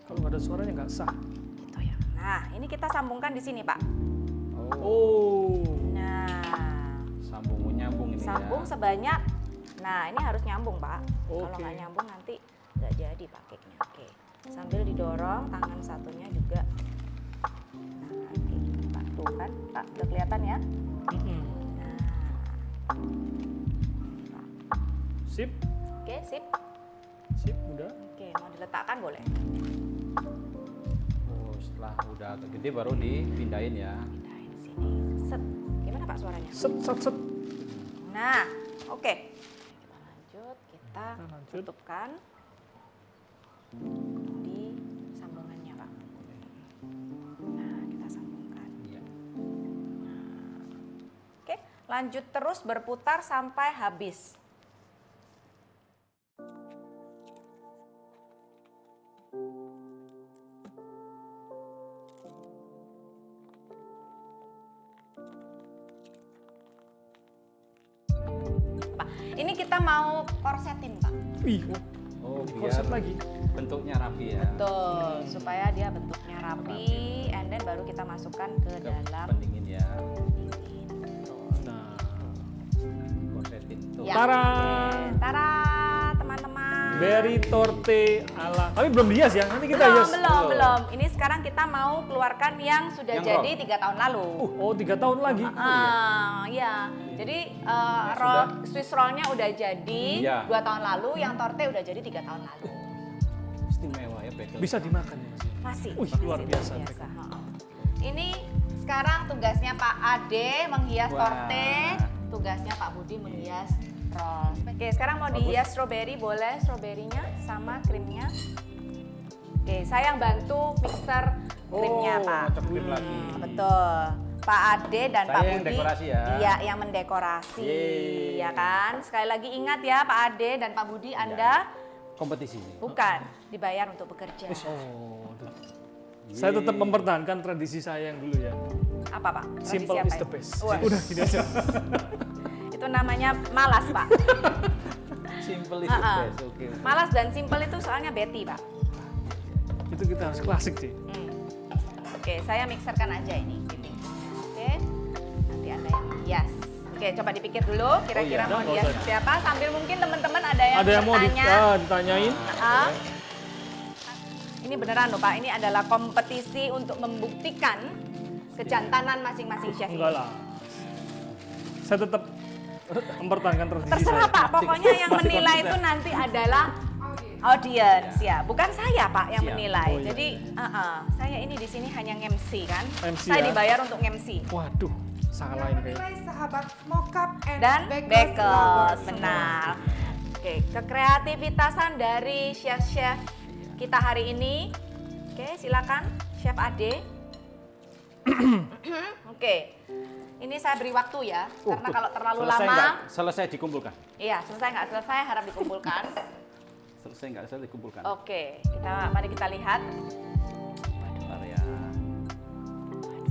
Speaker 2: Kalau nggak ada suaranya nggak sah.
Speaker 3: Gitu ya. Nah, ini kita sambungkan di sini, Pak.
Speaker 2: Oh.
Speaker 3: Nah,
Speaker 1: Sambung nyambung ini
Speaker 3: sambung
Speaker 1: ya.
Speaker 3: sebanyak. Nah, ini harus nyambung, Pak. Kalau
Speaker 2: Oke.
Speaker 3: nggak nyambung nanti nggak jadi Pak cake-nya. Oke. Sambil didorong tangan satunya juga. Nah, kayak gini, Pak. Tuh kan, Pak, udah kelihatan ya?
Speaker 2: Mm-mm.
Speaker 3: Nah.
Speaker 2: Sip.
Speaker 3: Oke, sip.
Speaker 2: Sip, udah.
Speaker 3: Oke, mau diletakkan boleh.
Speaker 1: Oh, setelah udah agak gede baru dipindahin ya.
Speaker 3: Pindahin sini. Set. Gimana Pak suaranya?
Speaker 2: Set.
Speaker 3: Nah, oke. Kita lanjut, kita
Speaker 2: Kita lanjut.
Speaker 3: tutupkan di sambungannya, Pak. Nah, kita sambungkan.
Speaker 1: Iya.
Speaker 3: Oke, lanjut terus berputar sampai habis. Pak, ini kita mau korsetin, Pak.
Speaker 2: Wih,
Speaker 1: Oh,
Speaker 2: di
Speaker 1: biar
Speaker 2: korset lagi.
Speaker 1: bentuknya rapi ya.
Speaker 3: Betul, supaya dia bentuknya rapi, and then baru kita masukkan ke dalam
Speaker 1: Pendingin ya.
Speaker 3: pendingin. Betul.
Speaker 2: Nah,
Speaker 1: Korsetin tuh.
Speaker 3: Ya,
Speaker 2: Tara.
Speaker 3: oke. Tara, teman-teman.
Speaker 2: berry torte ala. Tapi belum dihias ya. Nanti kita
Speaker 3: belum,
Speaker 2: hias.
Speaker 3: belum. Ini sekarang kita mau keluarkan yang sudah
Speaker 1: Yang
Speaker 3: jadi
Speaker 1: raw.
Speaker 3: 3 tahun lalu.
Speaker 2: Oh, 3 tahun lagi.
Speaker 3: Iya. Jadi
Speaker 1: Ya,
Speaker 3: roll, Swiss rollnya udah jadi
Speaker 1: Iya.
Speaker 3: 2 tahun lalu, yang torte udah jadi 3 tahun lalu.
Speaker 1: Istimewa ya bagel.
Speaker 2: Bisa dimakan ya Mas.
Speaker 3: Masih.
Speaker 2: Wih, luar biasa.
Speaker 3: Heeh. Ini sekarang tugasnya Pak Ade menghias
Speaker 1: Wah.
Speaker 3: torte, tugasnya Pak Budi menghias roll. Oke, sekarang mau
Speaker 1: Bagus.
Speaker 3: dihias strawberry, boleh strawberry-nya sama krimnya. Oke, saya yang bantu mixer krimnya,
Speaker 1: Oh,
Speaker 3: Pak.
Speaker 1: ngocok krim lagi.
Speaker 3: Betul. Pak Ade dan
Speaker 1: Saya
Speaker 3: Pak
Speaker 1: yang
Speaker 3: Budi,
Speaker 1: dekorasi ya.
Speaker 3: iya yang mendekorasi,
Speaker 1: Yeay.
Speaker 3: ya kan. Sekali lagi ingat ya Pak Ade dan Pak Budi, Anda
Speaker 1: Kompetisi.
Speaker 3: bukan dibayar untuk bekerja.
Speaker 2: Oh, aduh. Saya tetap mempertahankan tradisi saya yang dulu ya.
Speaker 3: Apa Pak? Tradisi
Speaker 2: Simple
Speaker 3: apa
Speaker 2: is the
Speaker 3: itu?
Speaker 2: best.
Speaker 3: Wah,
Speaker 2: Udah gini aja.
Speaker 3: itu namanya malas Pak.
Speaker 1: Simple is the
Speaker 3: Ha-ha.
Speaker 1: best. Oke.
Speaker 3: Malas dan simple itu soalnya Betty Pak.
Speaker 2: Itu kita harus klasik sih.
Speaker 3: Oke, saya mixerkan aja ini. Oke, nanti Anda yang hias. Oke, coba dipikir dulu kira-kira
Speaker 1: Oh, iya.
Speaker 3: mau
Speaker 2: Nggak
Speaker 3: hias
Speaker 2: usah.
Speaker 3: siapa. Sambil mungkin teman-teman ada yang
Speaker 2: Ada yang mau
Speaker 3: bertanya.
Speaker 2: ditanyain?
Speaker 3: Ah. Ini beneran loh Pak, ini adalah kompetisi untuk membuktikan kejantanan masing-masing chef ini.
Speaker 2: Enggak lah. Saya tetap mempertahankan tradisi
Speaker 3: Terserah
Speaker 2: saya.
Speaker 3: Pak, pokoknya yang
Speaker 1: Masih
Speaker 3: menilai
Speaker 1: konsisten.
Speaker 3: itu nanti adalah audience ya, bukan saya Pak yang
Speaker 1: Siap.
Speaker 3: menilai.
Speaker 2: Oh, iya,
Speaker 3: Jadi saya ini di sini hanya MC kan,
Speaker 2: MC
Speaker 3: saya
Speaker 2: ya.
Speaker 3: dibayar untuk MC.
Speaker 2: Waduh, salah ini kayaknya.
Speaker 4: Menilai sahabat Mockup and
Speaker 3: Dan
Speaker 4: Bagels
Speaker 3: bagels,
Speaker 4: Lovers.
Speaker 3: benar. Oke, kekreativitasan dari chef-chef kita hari ini. Oke, silakan Chef Ade. Oke, ini saya beri waktu ya, karena kalau terlalu
Speaker 1: Selesai
Speaker 3: lama,
Speaker 1: nggak? Selesai dikumpulkan.
Speaker 3: iya selesai nggak selesai harap dikumpulkan.
Speaker 1: Selesai nggak selesai dikumpulkan.
Speaker 3: Oke, mari kita lihat.
Speaker 1: Bentar ya.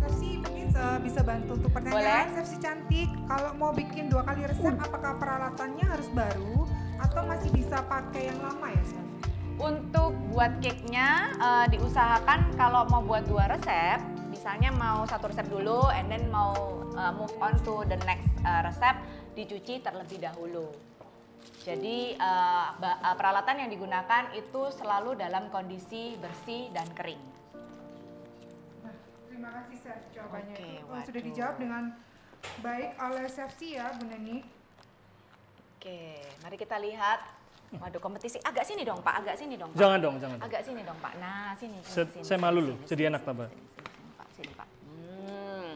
Speaker 4: Chef mungkin bisa bantu untuk pertanyaan.
Speaker 3: Boleh.
Speaker 4: Chef cantik, kalau mau bikin 2 kali resep, apakah peralatannya harus baru atau masih bisa pakai yang lama ya, Chef?
Speaker 3: Untuk buat cake-nya diusahakan kalau mau buat 2 resep, misalnya mau 1 resep dulu and then mau move on to the next resep, dicuci terlebih dahulu. Jadi peralatan yang digunakan itu selalu dalam kondisi bersih dan kering.
Speaker 4: Nah, terima kasih Chef jawabannya.
Speaker 3: Oke,
Speaker 4: Itu
Speaker 3: waduh.
Speaker 4: sudah dijawab dengan baik oleh Chef Si ya, Bu Neni.
Speaker 3: Oke, mari kita lihat. Waduh, kompetisi. Agak sini dong Pak, agak sini dong Pak.
Speaker 2: Jangan dong, jangan.
Speaker 3: Agak sini dong Pak. Nah, sini.
Speaker 2: Saya malu loh, jadi enak tambah.
Speaker 3: Sini Pak, sini Pak. Nah,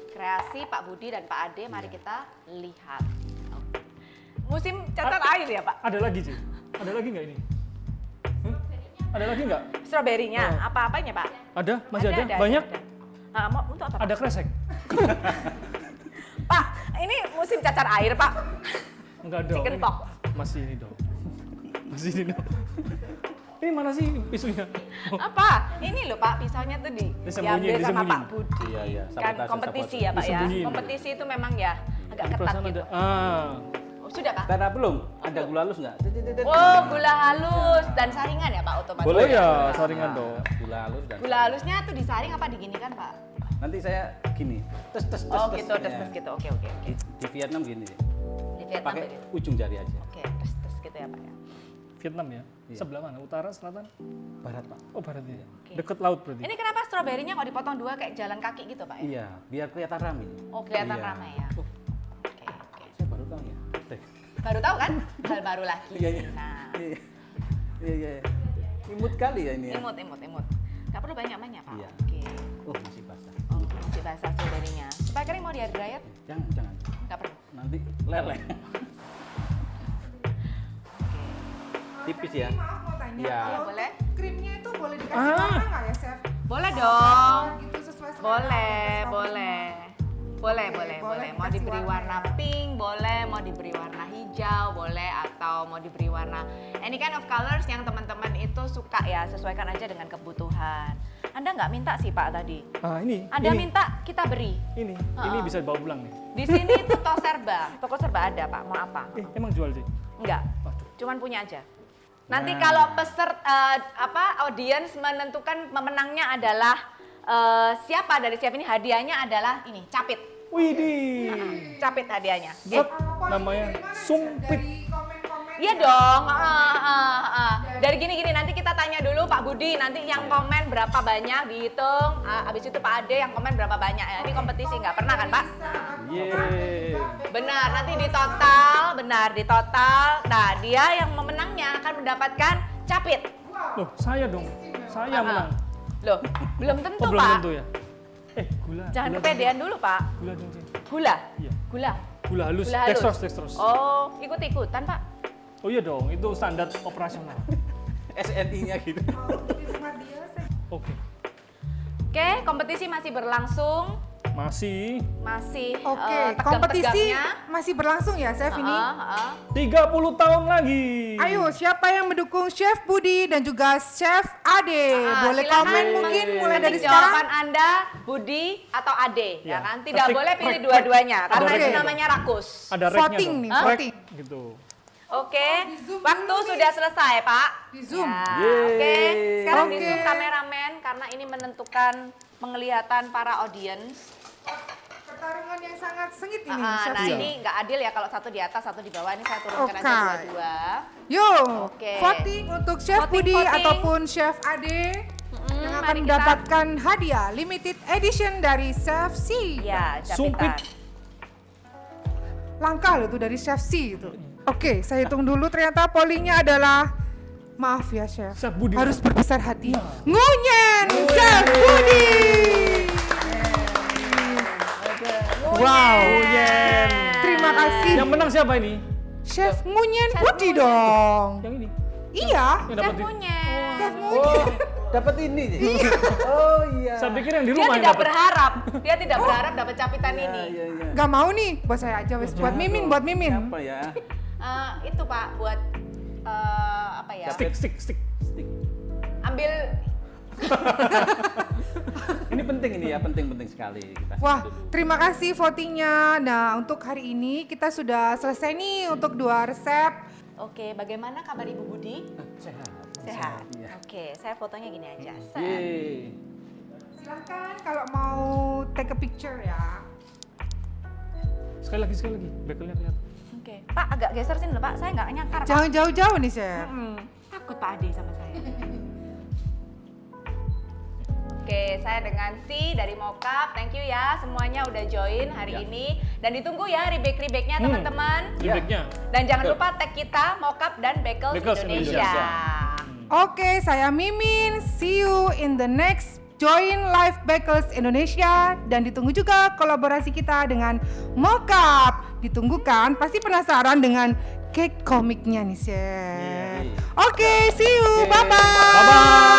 Speaker 3: kreasi Pak Budi dan Pak Ade, mari kita lihat. Musim cacar air ya Pak?
Speaker 2: Ada lagi sih. Ada lagi nggak ini? Ada lagi nggak?
Speaker 3: Stroberinya, apa-apanya Pak?
Speaker 2: Ada? Masih ada? Banyak?
Speaker 3: Nah, mau untuk apa Pak?
Speaker 2: Ada kresek?
Speaker 3: Pak, ini musim cacar air Pak.
Speaker 2: Enggak dong.
Speaker 3: Chicken
Speaker 2: Ini-
Speaker 3: pox.
Speaker 2: Masih ini dong. Masih ini dong. Ini mana sih pisunya?
Speaker 3: Apa? Ini loh Pak, pisaunya tuh diambil sama
Speaker 2: disembunyiin.
Speaker 3: Pak Budi.
Speaker 1: Iya, iya,
Speaker 3: Kan
Speaker 1: sabotase,
Speaker 3: kompetisi
Speaker 1: sabotase.
Speaker 3: ya Pak ya.
Speaker 2: Disembunyiin.
Speaker 3: Kompetisi itu memang ya agak
Speaker 2: Di
Speaker 3: ketat
Speaker 2: perasaan
Speaker 3: gitu.
Speaker 2: ada.
Speaker 3: Oh, sudah Pak?
Speaker 1: Karena belum ada gula halus nggak?
Speaker 3: Oh, gula halus dan saringan ya Pak otomatis.
Speaker 2: Boleh ya,
Speaker 1: Nah,
Speaker 2: saringan dong.
Speaker 1: Gula halus dan
Speaker 3: Gula halusnya tuh disaring apa diginikan Pak?
Speaker 1: nanti saya gini, tes.
Speaker 3: Oh gitu,
Speaker 1: Ya.
Speaker 3: tes gitu. Oke.
Speaker 1: Di Vietnam gini deh.
Speaker 3: Di Vietnam
Speaker 1: Pakai
Speaker 3: begitu.
Speaker 1: ujung jari aja.
Speaker 3: Oke, tes gitu ya Pak ya.
Speaker 2: Vietnam ya?
Speaker 1: Iya.
Speaker 2: Sebelah mana? Utara, selatan?
Speaker 1: Barat, Pak.
Speaker 2: Oh barat ya?
Speaker 3: Oke.
Speaker 2: Deket laut berarti?
Speaker 3: Ini kenapa stroberinya kalau dipotong dua kayak jalan kaki gitu Pak ya?
Speaker 1: Iya, biar kelihatan ramai.
Speaker 3: Oh, kelihatan
Speaker 1: Iya.
Speaker 3: ramai ya.
Speaker 1: Oh,
Speaker 3: Oke.
Speaker 1: saya baru tahu ya.
Speaker 3: Baru tahu kan? Hal baru lagi.
Speaker 1: Iya, iya.
Speaker 3: Nah,
Speaker 1: Iya. Imut kali ya ini ya.
Speaker 3: imut. Gak perlu banyak-banyak Pak.
Speaker 1: Iya.
Speaker 3: Oke.
Speaker 1: Oh, masih basah.
Speaker 3: Oh, masih basah stroberinya. Supaya kering mau di air dryer?
Speaker 1: Jangan.
Speaker 3: Gak perlu.
Speaker 1: Nanti leleh. Tipis ya.
Speaker 4: Maaf mau tanya,
Speaker 1: Iya.
Speaker 4: kalau
Speaker 3: Boleh?
Speaker 4: krimnya itu boleh dikasih warna nggak ya Chef?
Speaker 3: Boleh dong.
Speaker 4: Gitu sesuai selera
Speaker 3: Boleh.
Speaker 4: Oke,
Speaker 3: Boleh.
Speaker 4: boleh
Speaker 3: Mau
Speaker 4: dikasih
Speaker 3: diberi
Speaker 4: warna
Speaker 3: warna
Speaker 4: ya.
Speaker 3: pink, boleh. Mau diberi warna hijau, boleh. Atau mau diberi warna any kind of colors yang teman-teman itu suka ya. Sesuaikan aja dengan kebutuhan. Anda nggak minta sih Pak tadi.
Speaker 2: Ah ini.
Speaker 3: Anda
Speaker 2: ini,
Speaker 3: minta, kita beri.
Speaker 2: Ini bisa dibawa pulang nih.
Speaker 3: Di sini itu toko serba ada Pak. Mau apa?
Speaker 2: Emang jual sih?
Speaker 3: Enggak.
Speaker 2: Waduh.
Speaker 3: Cuman punya aja. Nanti
Speaker 1: Nah.
Speaker 3: kalau audiens menentukan pemenangnya adalah siapa dari chef ini, hadiahnya adalah ini, capit.
Speaker 2: Widih.
Speaker 3: Capit hadiahnya.
Speaker 2: Buat
Speaker 4: Polanya
Speaker 2: namanya
Speaker 4: dari mana, Chef?
Speaker 2: sumpit.
Speaker 4: Dari komen-komen.
Speaker 3: Iya dong. Dari gini nanti kita tanya dulu Pak Budi, nanti yang komen berapa banyak dihitung. Abis itu Pak Ade yang komen berapa banyak ya. Ini kompetisi nggak pernah kan Pak?
Speaker 1: Yeay.
Speaker 3: Benar, nanti di total. Nah, dia yang memenangnya akan mendapatkan capit.
Speaker 2: Loh, saya dong. Saya menang.
Speaker 3: Loh, belum tentu
Speaker 2: Oh, belum
Speaker 3: Pak.
Speaker 2: tentu ya? Gula.
Speaker 3: Jangan
Speaker 2: gula
Speaker 3: kepedean dulu Pak.
Speaker 2: Gula dong, Cing.
Speaker 3: Gula?
Speaker 2: Iya.
Speaker 3: Gula?
Speaker 2: Gula halus.
Speaker 3: Gula halus?
Speaker 2: Dextrose.
Speaker 3: Oh, ikut-ikutan Pak.
Speaker 2: Oh iya dong, itu standar operasional.
Speaker 1: SNI-nya gitu.
Speaker 4: Oh, di rumah dia, Chef.
Speaker 2: Oke.
Speaker 3: Oke, kompetisi masih berlangsung.
Speaker 2: Masih
Speaker 4: Oke, kompetisi
Speaker 3: tegang-tegangnya.
Speaker 4: masih berlangsung ya Chef ini?
Speaker 2: 30 tahun lagi.
Speaker 4: Ayo, siapa yang mendukung Chef Budi dan juga Chef Ade? Boleh
Speaker 3: Silakan
Speaker 4: komen mungkin mulai dari
Speaker 3: ketik jawaban
Speaker 4: sekarang.
Speaker 3: Anda, Budi atau Ade, ya
Speaker 2: Ya.
Speaker 3: kan? Tidak
Speaker 2: Ketik
Speaker 3: boleh pilih
Speaker 2: rek.
Speaker 3: dua-duanya karena
Speaker 4: Oke.
Speaker 3: itu namanya rakus.
Speaker 2: Ada reknya
Speaker 4: Voting
Speaker 2: dong.
Speaker 4: nih,
Speaker 2: Rek,
Speaker 4: voting.
Speaker 2: gitu.
Speaker 3: Oke,
Speaker 4: di Zoom
Speaker 3: waktu
Speaker 4: dulu nih.
Speaker 3: sudah selesai Pak.
Speaker 4: Di Zoom.
Speaker 3: Ya,
Speaker 1: Yeay.
Speaker 3: Oke, sekarang di
Speaker 4: Oke.
Speaker 3: Zoom kameramen karena ini menentukan penglihatan para audiens.
Speaker 4: Pertarungan yang sangat sengit ini, Chef.
Speaker 3: Nah
Speaker 2: Iya.
Speaker 3: ini nggak adil ya kalau satu di atas, satu di bawah. Ini saya turunkan aja
Speaker 4: Oke.
Speaker 3: dua-dua.
Speaker 4: Yuk,
Speaker 3: Oke.
Speaker 4: voting untuk Chef
Speaker 3: Voting,
Speaker 4: Budi
Speaker 3: voting.
Speaker 4: ataupun Chef Ade yang akan
Speaker 3: mari kita-
Speaker 4: mendapatkan hadiah limited edition dari Chef C.
Speaker 3: Ya,
Speaker 2: Sumpit.
Speaker 3: capitan.
Speaker 4: Langkah loh tuh dari Chef C itu. Oke, saya hitung dulu ternyata pollingnya adalah maaf ya Chef.
Speaker 2: Chef Budi.
Speaker 4: Harus berbesar hati. Ngunyen Chef Budi. Wow.
Speaker 2: Ngunyen.
Speaker 4: Terima kasih.
Speaker 2: Yang menang siapa ini?
Speaker 4: Chef Ngunyen
Speaker 3: Chef
Speaker 4: Budi
Speaker 3: Ngunyen.
Speaker 4: dong.
Speaker 2: Yang ini.
Speaker 4: Iya.
Speaker 2: Yang
Speaker 3: Chef
Speaker 2: dapat
Speaker 3: Ngunyen.
Speaker 4: Chef
Speaker 1: Oh,
Speaker 4: Ngunyen.
Speaker 1: dapat ini nih. Oh iya.
Speaker 2: Saya pikir yang di
Speaker 3: Dia
Speaker 2: rumah yang
Speaker 3: tidak
Speaker 2: dapat.
Speaker 3: berharap, dia tidak berharap dapat capitan
Speaker 1: Iya,
Speaker 3: ini.
Speaker 1: iya, iya.
Speaker 4: Gak mau nih, buat saya aja wes. Buat Mimin, buat Mimin.
Speaker 1: Apa ya?
Speaker 3: Itu Pak buat apa ya?
Speaker 2: Stick.
Speaker 1: Stick.
Speaker 3: Ambil
Speaker 1: Ini penting ini ya, penting sekali kita.
Speaker 4: Wah,
Speaker 1: dulu.
Speaker 4: terima kasih votingnya. Nah, untuk hari ini kita sudah selesai nih untuk 2 resep.
Speaker 3: Oke, bagaimana kabar Ibu Budi?
Speaker 1: Sehat.
Speaker 3: Sehat.
Speaker 1: Iya.
Speaker 3: Oke, saya fotonya gini aja. Set.
Speaker 1: Yeay.
Speaker 4: Silahkan kalau mau take a picture ya.
Speaker 2: Sekali lagi. Bekelnya kelihatan.
Speaker 3: Oke, Pak agak geser sini loh Pak, saya nggak nyakar Pak.
Speaker 4: Jangan jauh-jauh nih, Chef.
Speaker 3: Takut Pak Ade sama saya. Oke, saya dengan Si dari Mockup. Thank you ya semuanya udah join hari ini. Dan ditunggu ya rebake-rebake-nya teman-teman.
Speaker 2: Feedbacknya.
Speaker 3: Dan jangan lupa tag kita Mockup dan Bakels
Speaker 2: Bakels
Speaker 3: Indonesia.
Speaker 2: Indonesia.
Speaker 4: Oke, saya Mimin. See you in the next Join Live Bakels Indonesia. Dan ditunggu juga kolaborasi kita dengan Mockup. Ditunggu kan? Pasti penasaran dengan cake komiknya nih, Chef. Oke, see you. Bye-bye.
Speaker 2: Bye-bye.